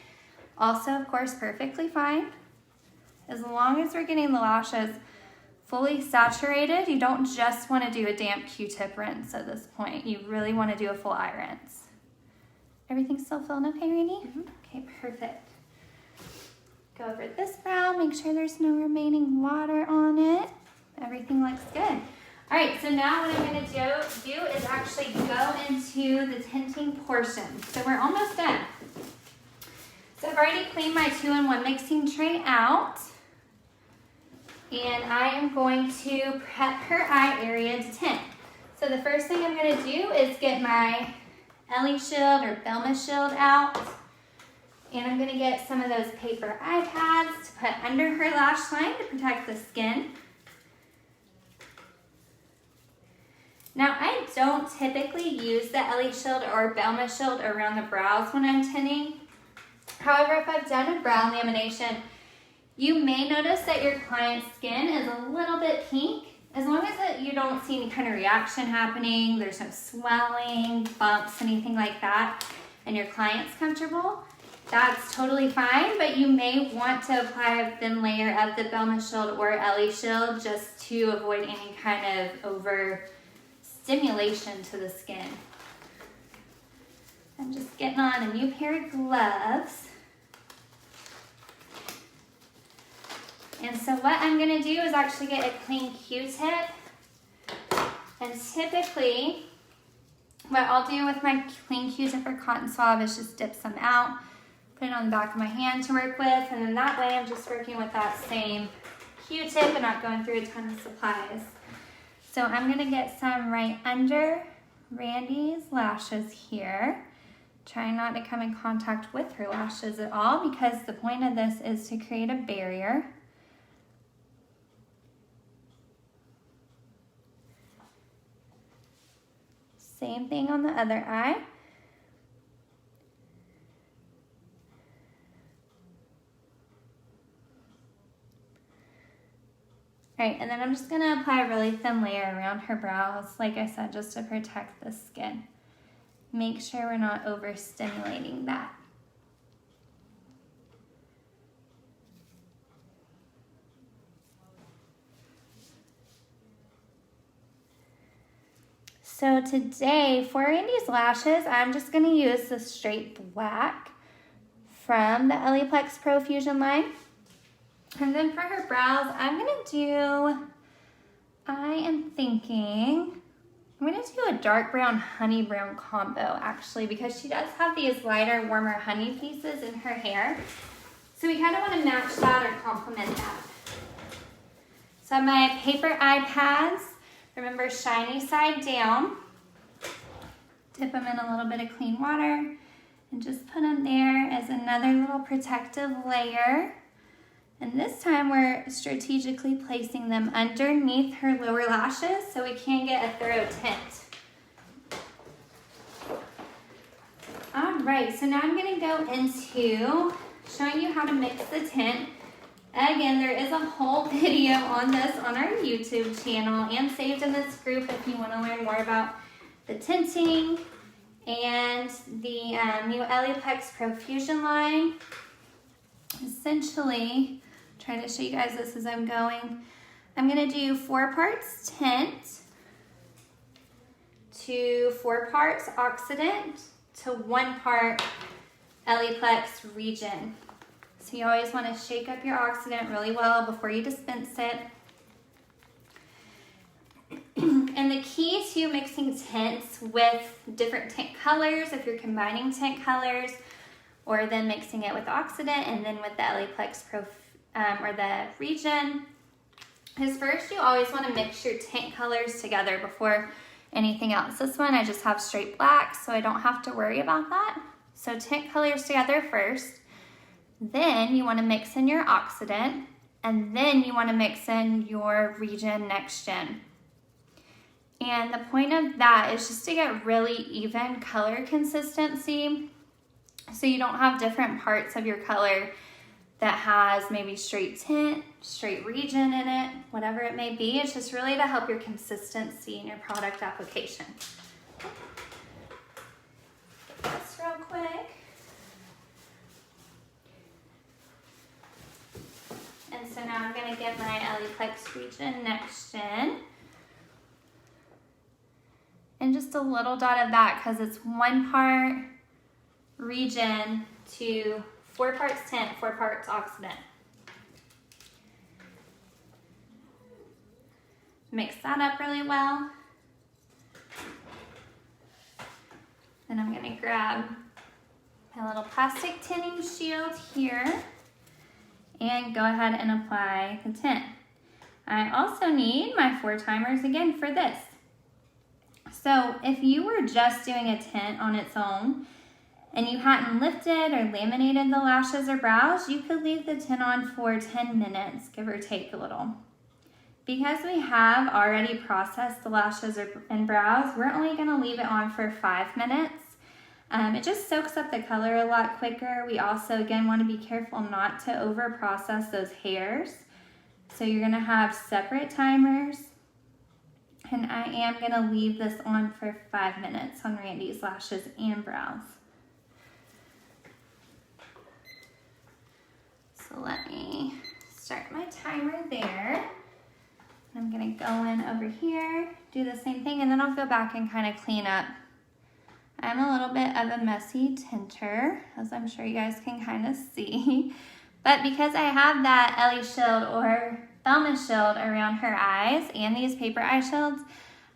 Also, of course, perfectly fine. As long as we're getting the lashes fully saturated, you don't just want to do a damp Q-tip rinse at this point. You really want to do a full eye rinse. Everything still feeling okay, Randy? Mm-hmm. Okay, perfect. Go over this brow, make sure there's no remaining water on it. Everything looks good. All right, so now what I'm going to do is actually go into the tinting portion. So we're almost done. So I've already cleaned my 2-in-1 mixing tray out. And I am going to prep her eye area to tint. So the first thing I'm going to do is get my Ellie Shield or Velma Shield out. And I'm going to get some of those paper eye pads to put under her lash line to protect the skin. Now, I don't typically use the Ellie Shield or Velma Shield around the brows when I'm tinting. However, if I've done a brow lamination, you may notice that your client's skin is a little bit pink. As long as you don't see any kind of reaction happening, there's no swelling, bumps, anything like that, and your client's comfortable, that's totally fine, but you may want to apply a thin layer of the Velma Shield or Ellie Shield just to avoid any kind of over stimulation to the skin. I'm just getting on a new pair of gloves. And so what I'm going to do is actually get a clean Q-tip. And typically, what I'll do with my clean Q-tip or cotton swab is just dip some out, put it on the back of my hand to work with, and then that way I'm just working with that same Q-tip and not going through a ton of supplies. So I'm going to get some right under Randy's lashes here. Try not to come in contact with her lashes at all, because the point of this is to create a barrier. Same thing on the other eye. All right, and then I'm just gonna apply a really thin layer around her brows, like I said, just to protect the skin. Make sure we're not overstimulating that. So today, for Randy's lashes, I'm just going to use the straight black from the Elleeplex Profusion line. And then for her brows, I'm going to do, I'm going to do a dark brown, honey brown combo, actually, because she does have these lighter, warmer honey pieces in her hair. So we kind of want to match that or complement that. So I have my paper eye pads. Remember, shiny side down. Dip them in a little bit of clean water and just put them there as another little protective layer. And this time we're strategically placing them underneath her lower lashes so we can get a thorough tint. All right, so now I'm going to go into showing you how to mix the tint. Again, there is a whole video on this on our YouTube channel and saved in this group if you want to learn more about the tinting and the new Elleeplex Profusion line. Essentially, trying to show you guys this as I'm going. I'm gonna do 4 parts tint to 4 parts oxidant to 1 part Elleeplex Region. So you always want to shake up your oxidant really well before you dispense it. And the key to mixing tints with different tint colors, if you're combining tint colors, or then mixing it with oxidant and then with the Elleeplex or the Region, is first you always want to mix your tint colors together before anything else. This one I just have straight black, so I don't have to worry about that. So tint colors together first, then you want to mix in your oxidant, and then you want to mix in your Region Next Gen. And the point of that is just to get really even color consistency, so you don't have different parts of your color that has maybe straight tint, straight Region in it, whatever it may be. It's just really to help your consistency in your product application. This real quick. And so now I'm going to get my Elleeplex Region Next Gen. And just a little dot of that because it's 1 part Region to 4 parts tint, 4 parts oxidant. Mix that up really well. Then I'm going to grab my little plastic tinting shield here and go ahead and apply the tint. I also need my 4 timers again for this. So if you were just doing a tint on its own and you hadn't lifted or laminated the lashes or brows, you could leave the tint on for 10 minutes, give or take a little. Because we have already processed the lashes and brows, we're only going to leave it on for 5 minutes. It just soaks up the color a lot quicker. We also, again, want to be careful not to over process those hairs. So you're going to have separate timers. And I am going to leave this on for 5 minutes on Randy's lashes and brows. So let me start my timer there. I'm going to go in over here, do the same thing, and then I'll go back and kind of clean up. I'm a little bit of a messy tinter, as I'm sure you guys can kind of see. But because I have that Ellie shield or Thelma shield around her eyes and these paper eye shields,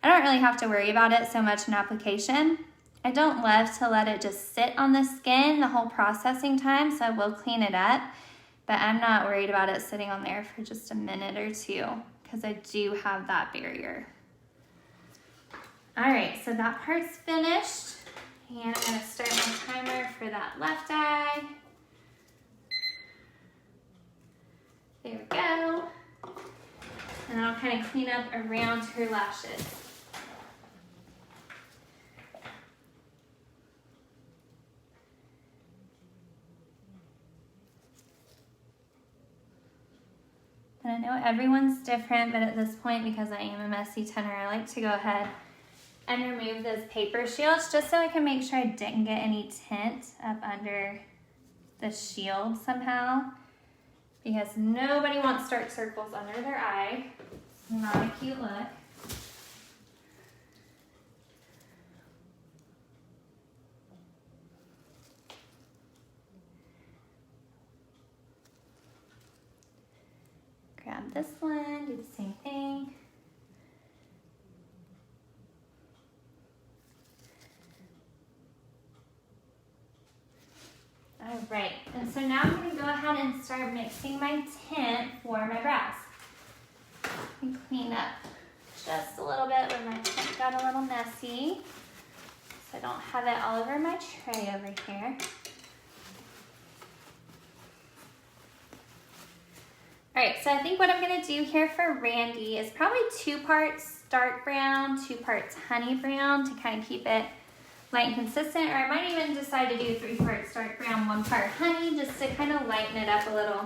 I don't really have to worry about it so much in application. I don't love to let it just sit on the skin the whole processing time, so I will clean it up. But I'm not worried about it sitting on there for just a minute or two because I do have that barrier. All right, so that part's finished. And I'm going to start my timer for that left eye. There we go. And I'll kind of clean up around her lashes. And I know everyone's different, but at this point, because I am a messy tinter, I like to go ahead and remove those paper shields just so I can make sure I didn't get any tint up under the shield somehow, because nobody wants dark circles under their eye. It's not a cute look. Grab this one, do the same thing. All right, and so now I'm going to go ahead and start mixing my tint for my brows. And clean up just a little bit where my tint got a little messy, so I don't have it all over my tray over here. All right, so I think what I'm going to do here for Randy is probably 2 parts dark brown, 2 parts honey brown to kind of keep it light and consistent, or I might even decide to do 3 parts dark brown, 1 part honey, just to kind of lighten it up a little.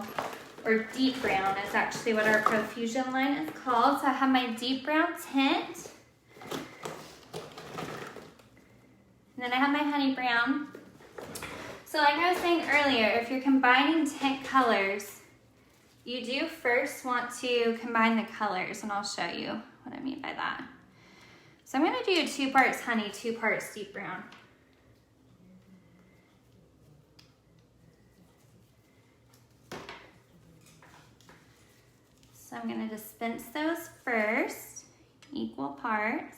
Or deep brown is actually what our Profusion line is called. So I have my deep brown tint. And then I have my honey brown. So like I was saying earlier, if you're combining tint colors, you do first want to combine the colors, and I'll show you what I mean by that. So I'm gonna do 2 parts honey, 2 parts deep brown. So I'm gonna dispense those first, equal parts.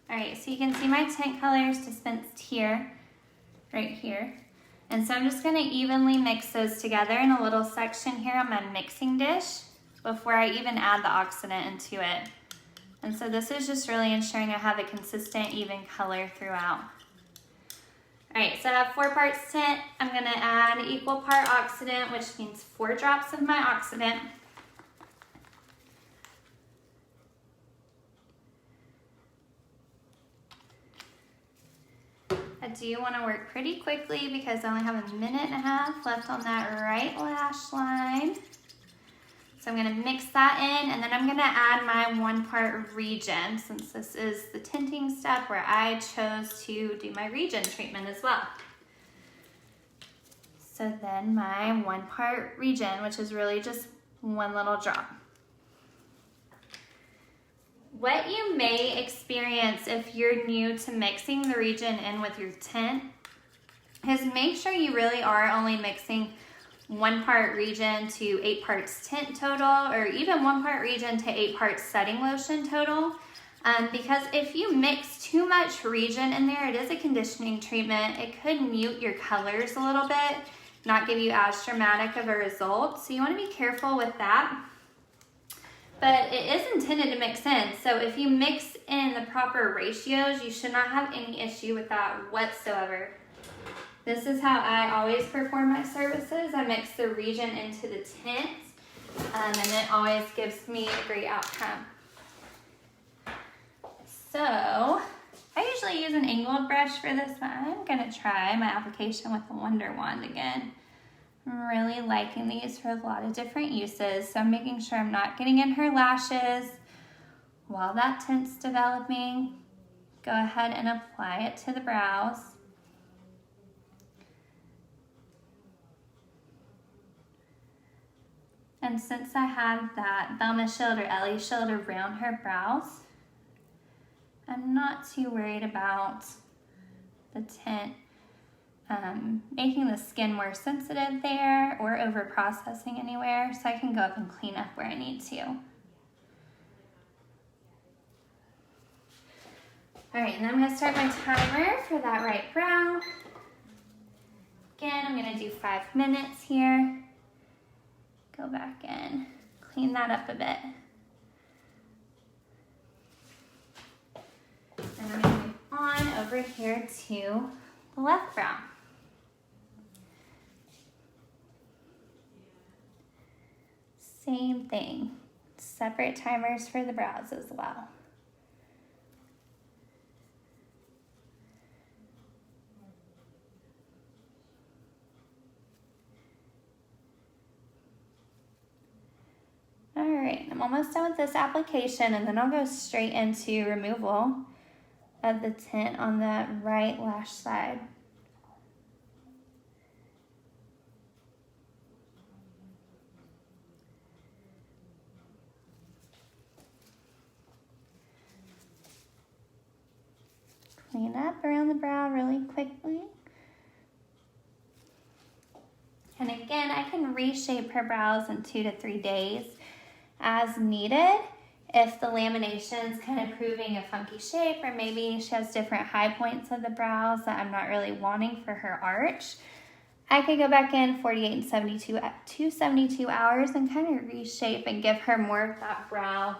All right, so you can see my tint colors dispensed here, right here. And so I'm just gonna evenly mix those together in a little section here on my mixing dish before I even add the oxidant into it. And so this is just really ensuring I have a consistent, even color throughout. All right, so I have 4 parts tint. I'm gonna add equal part oxidant, which means 4 drops of my oxidant. I do want to work pretty quickly because I only have 1.5 minutes left on that right lash line. So I'm going to mix that in, and then I'm going to add my 1 part region, since this is the tinting step where I chose to do my region treatment as well. So then my 1 part region, which is really just 1 little drop. What you may experience if you're new to mixing the region in with your tint is make sure you really are only mixing 1 part region to 8 parts tint total, or even 1 part region to 8 parts setting lotion total. Because if you mix too much region in there, it is a conditioning treatment. It could mute your colors a little bit, not give you as dramatic of a result. So you want to be careful with that. But it is intended to mix in, so if you mix in the proper ratios, you should not have any issue with that whatsoever. This is how I always perform my services. I mix the region into the tint, and it always gives me a great outcome. So, I usually use an angled brush for this, but I'm gonna try my application with the Wonder Wand again. I'm really liking these for a lot of different uses, so I'm making sure I'm not getting in her lashes while that tint's developing. Go ahead and apply it to the brows. And since I have that Velma shield or Ellie shield around her brows, I'm not too worried about the tint making the skin more sensitive there or over processing anywhere, so I can go up and clean up where I need to. All right, and then I'm gonna start my timer for that right brow. Again, I'm gonna do 5 minutes here. Go back in, clean that up a bit. And I'm gonna move on over here to the left brow. Same thing, separate timers for the brows as well. All right, I'm almost done with this application, and then I'll go straight into removal of the tint on that right lash side. Clean up around the brow really quickly. And again, I can reshape her brows in 2 to 3 days as needed. If the lamination's kind of proving a funky shape, or maybe she has different high points of the brows that I'm not really wanting for her arch, I could go back in 48 and 72 hours and kind of reshape and give her more of that brow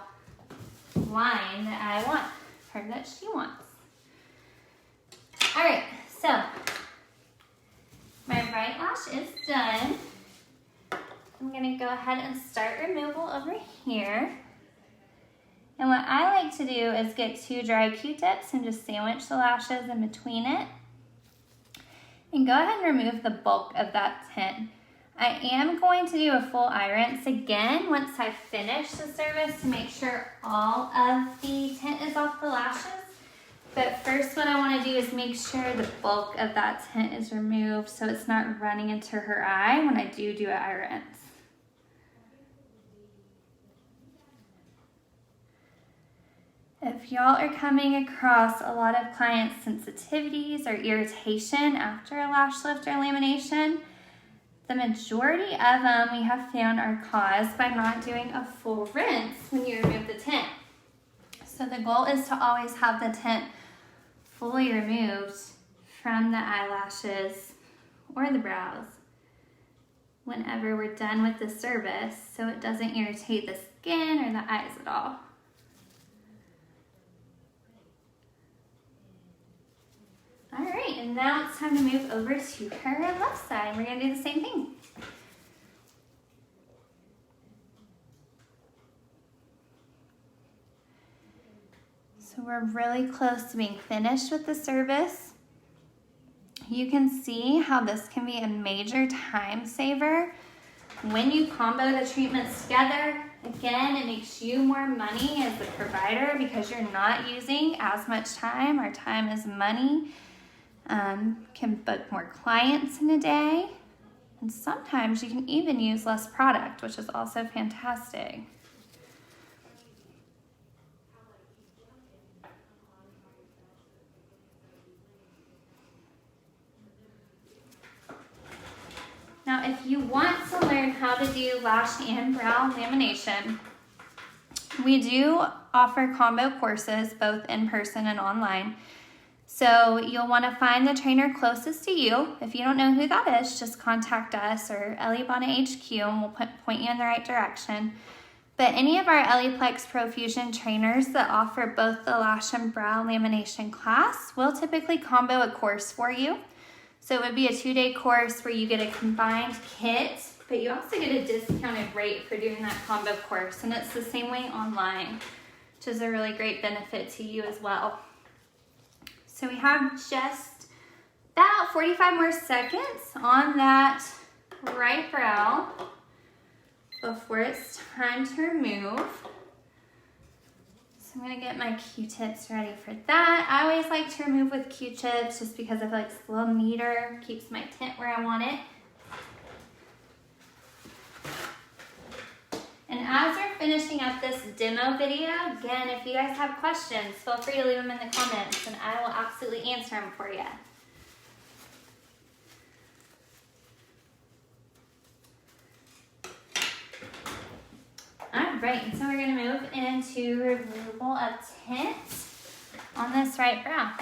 line that I want, or that she wants. All right, so my right lash is done. I'm gonna go ahead and start removal over here. And what I like to do is get 2 dry Q-tips and just sandwich the lashes in between it. And go ahead and remove the bulk of that tint. I am going to do a full eye rinse again once I finish the service to make sure all of the tint is off the lashes. But first what I want to do is make sure the bulk of that tint is removed so it's not running into her eye when I do an eye rinse. If y'all are coming across a lot of client sensitivities or irritation after a lash lift or lamination, the majority of them we have found are caused by not doing a full rinse when you remove the tint. So the goal is to always have the tint fully removed from the eyelashes or the brows whenever we're done with the service so it doesn't irritate the skin or the eyes at all. All right, and now it's time to move over to her left side. We're gonna do the same thing. So we're really close to being finished with the service. You can see how this can be a major time saver when you combo the treatments together. Again, it makes you more money as the provider because you're not using as much time. Our time is money. Can book more clients in a day, and sometimes you can even use less product, which is also fantastic. Now, if you want to learn how to do lash and brow lamination, we do offer combo courses both in person and online. So you'll want to find the trainer closest to you. If you don't know who that is, just contact us or Elleeplex HQ and we'll point you in the right direction. But any of our Elleeplex Profusion trainers that offer both the lash and brow lamination class will typically combo a course for you. So it would be a 2-day course where you get a combined kit, but you also get a discounted rate for doing that combo course. And it's the same way online, which is a really great benefit to you as well. So we have just about 45 more seconds on that right brow before it's time to remove. So I'm gonna get my Q-tips ready for that. I always like to remove with Q-tips just because I feel like it's a little neater, keeps my tint where I want it. And as we're finishing up this demo video, again, if you guys have questions, feel free to leave them in the comments and I will absolutely answer them for you. All right, so we're gonna move into removal of tint on this right brow.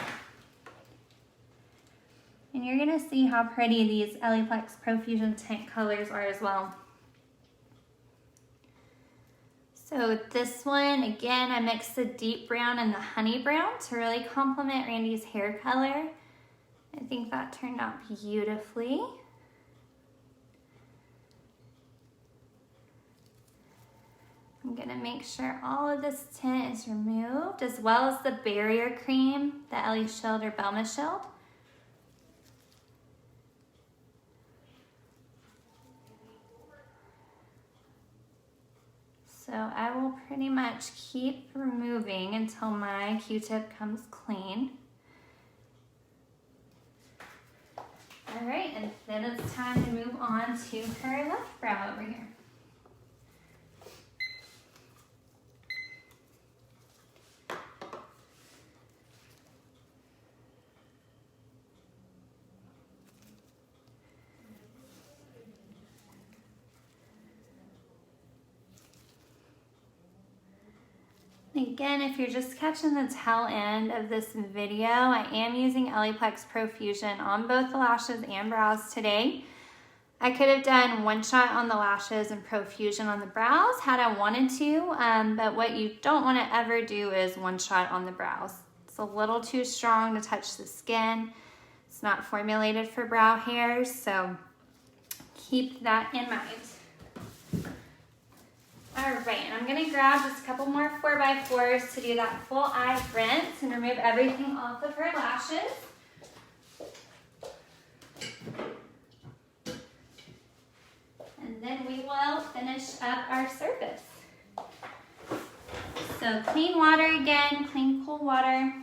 And you're gonna see how pretty these Elleeplex Profusion tint colors are as well. So this one, again, I mixed the deep brown and the honey brown to really complement Randy's hair color. I think that turned out beautifully. I'm gonna make sure all of this tint is removed, as well as the barrier cream, the Ellie Shield or Belma Shield. So I will pretty much keep removing until my Q-tip comes clean. All right, and then it's time to move on to her left brow over here. Again, if you're just catching the tail end of this video, I am using Elleeplex Profusion on both the lashes and brows today. I could have done one shot on the lashes and Profusion on the brows had I wanted to, but what you don't want to ever do is one shot on the brows. It's a little too strong to touch the skin. It's not formulated for brow hairs, so keep that in mind. All right, and I'm gonna grab just a couple more 4x4s to do that full eye rinse and remove everything off of her lashes. And then we will finish up our surface. So clean water again, clean cool water.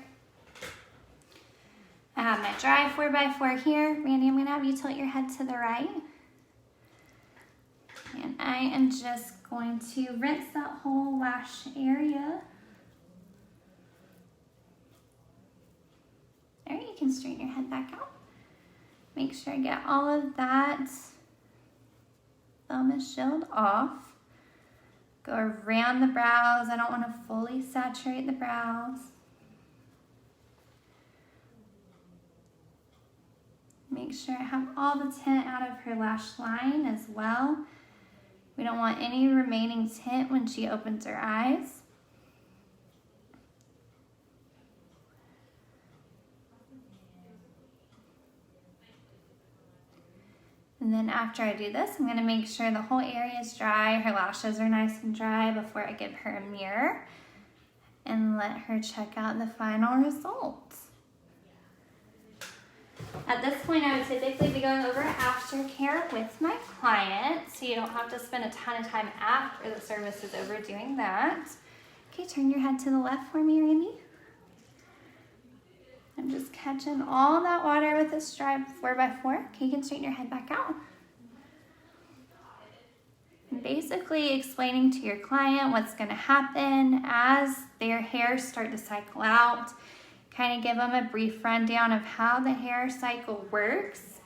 I have my dry 4x4 here. Randy, I'm gonna have you tilt your head to the right. And I am just going to rinse that whole lash area. There, you can straighten your head back out. Make sure I get all of that foam shield off. Go around the brows. I don't want to fully saturate the brows. Make sure I have all the tint out of her lash line as well. We don't want any remaining tint when she opens her eyes. And then after I do this, I'm going to make sure the whole area is dry, her lashes are nice and dry before I give her a mirror and let her check out the final results. At this point, I would typically be going over Aftercare with my client, so you don't have to spend a ton of time after the service is over doing that. Okay, turn your head to the left for me, Randy. I'm just catching all that water with this dry 4x4. Okay, you can straighten your head back out. And basically explaining to your client what's going to happen as their hairs start to cycle out. Kind of give them a brief rundown of how the hair cycle works.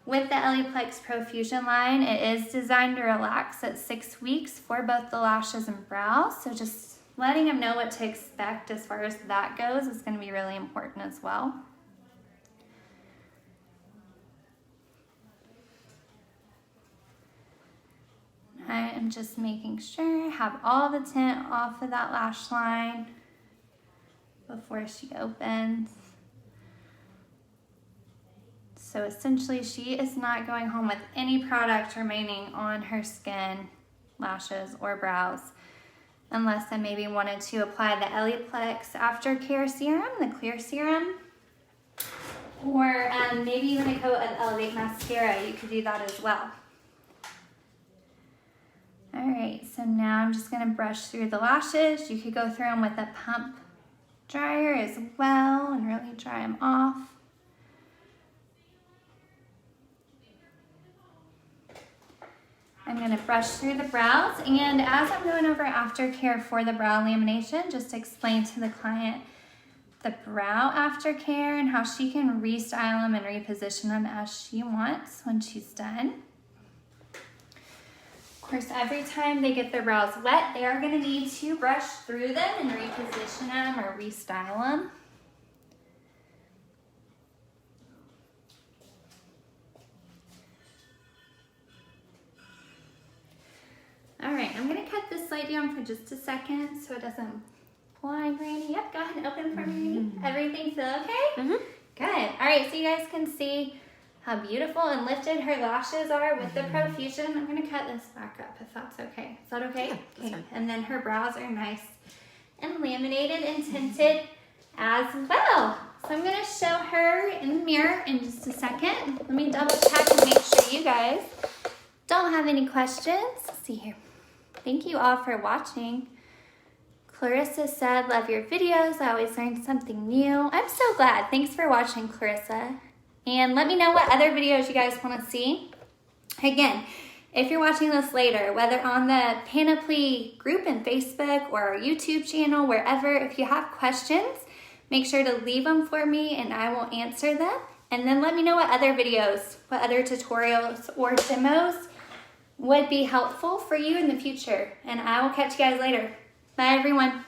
With the Elleeplex Profusion line, it is designed to relax at 6 weeks for both the lashes and brows. So just letting them know what to expect as far as that goes is going to be really important as well. I am just making sure I have all the tint off of that lash line before she opens. So essentially she is not going home with any product remaining on her skin, lashes, or brows, unless I maybe wanted to apply the Elleeplex Aftercare serum, the clear serum, or maybe even a coat of Elevate mascara. You could do that as well. All right, so now I'm just gonna brush through the lashes. You could go through them with a pump dryer as well and really dry them off. I'm going to brush through the brows, and as I'm going over Aftercare for the brow lamination, just explain to the client the brow Aftercare and how she can restyle them and reposition them as she wants when she's done. Of course, every time they get their brows wet, they are going to need to brush through them and reposition them or restyle them. All right, I'm going to cut this light down for just a second so it doesn't blind Randy. Yep, go ahead and open for me, Randy. Everything feel okay? Mm-hmm. Good. All right, so you guys can see how beautiful and lifted her lashes are with the Profusion. I'm going to cut this back up if that's okay. Is that okay? Yeah, okay. And then her brows are nice and laminated and tinted as well. So I'm going to show her in the mirror in just a second. Let me double check and make sure you guys don't have any questions. Let's see here. Thank you all for watching. Clarissa said, love your videos. I always learn something new. I'm so glad. Thanks for watching, Clarissa. And let me know what other videos you guys want to see. Again, if you're watching this later, whether on the Panoply group in Facebook or our YouTube channel, wherever, if you have questions, make sure to leave them for me and I will answer them. And then let me know what other videos, what other tutorials or demos would be helpful for you in the future. And I will catch you guys later. Bye, everyone.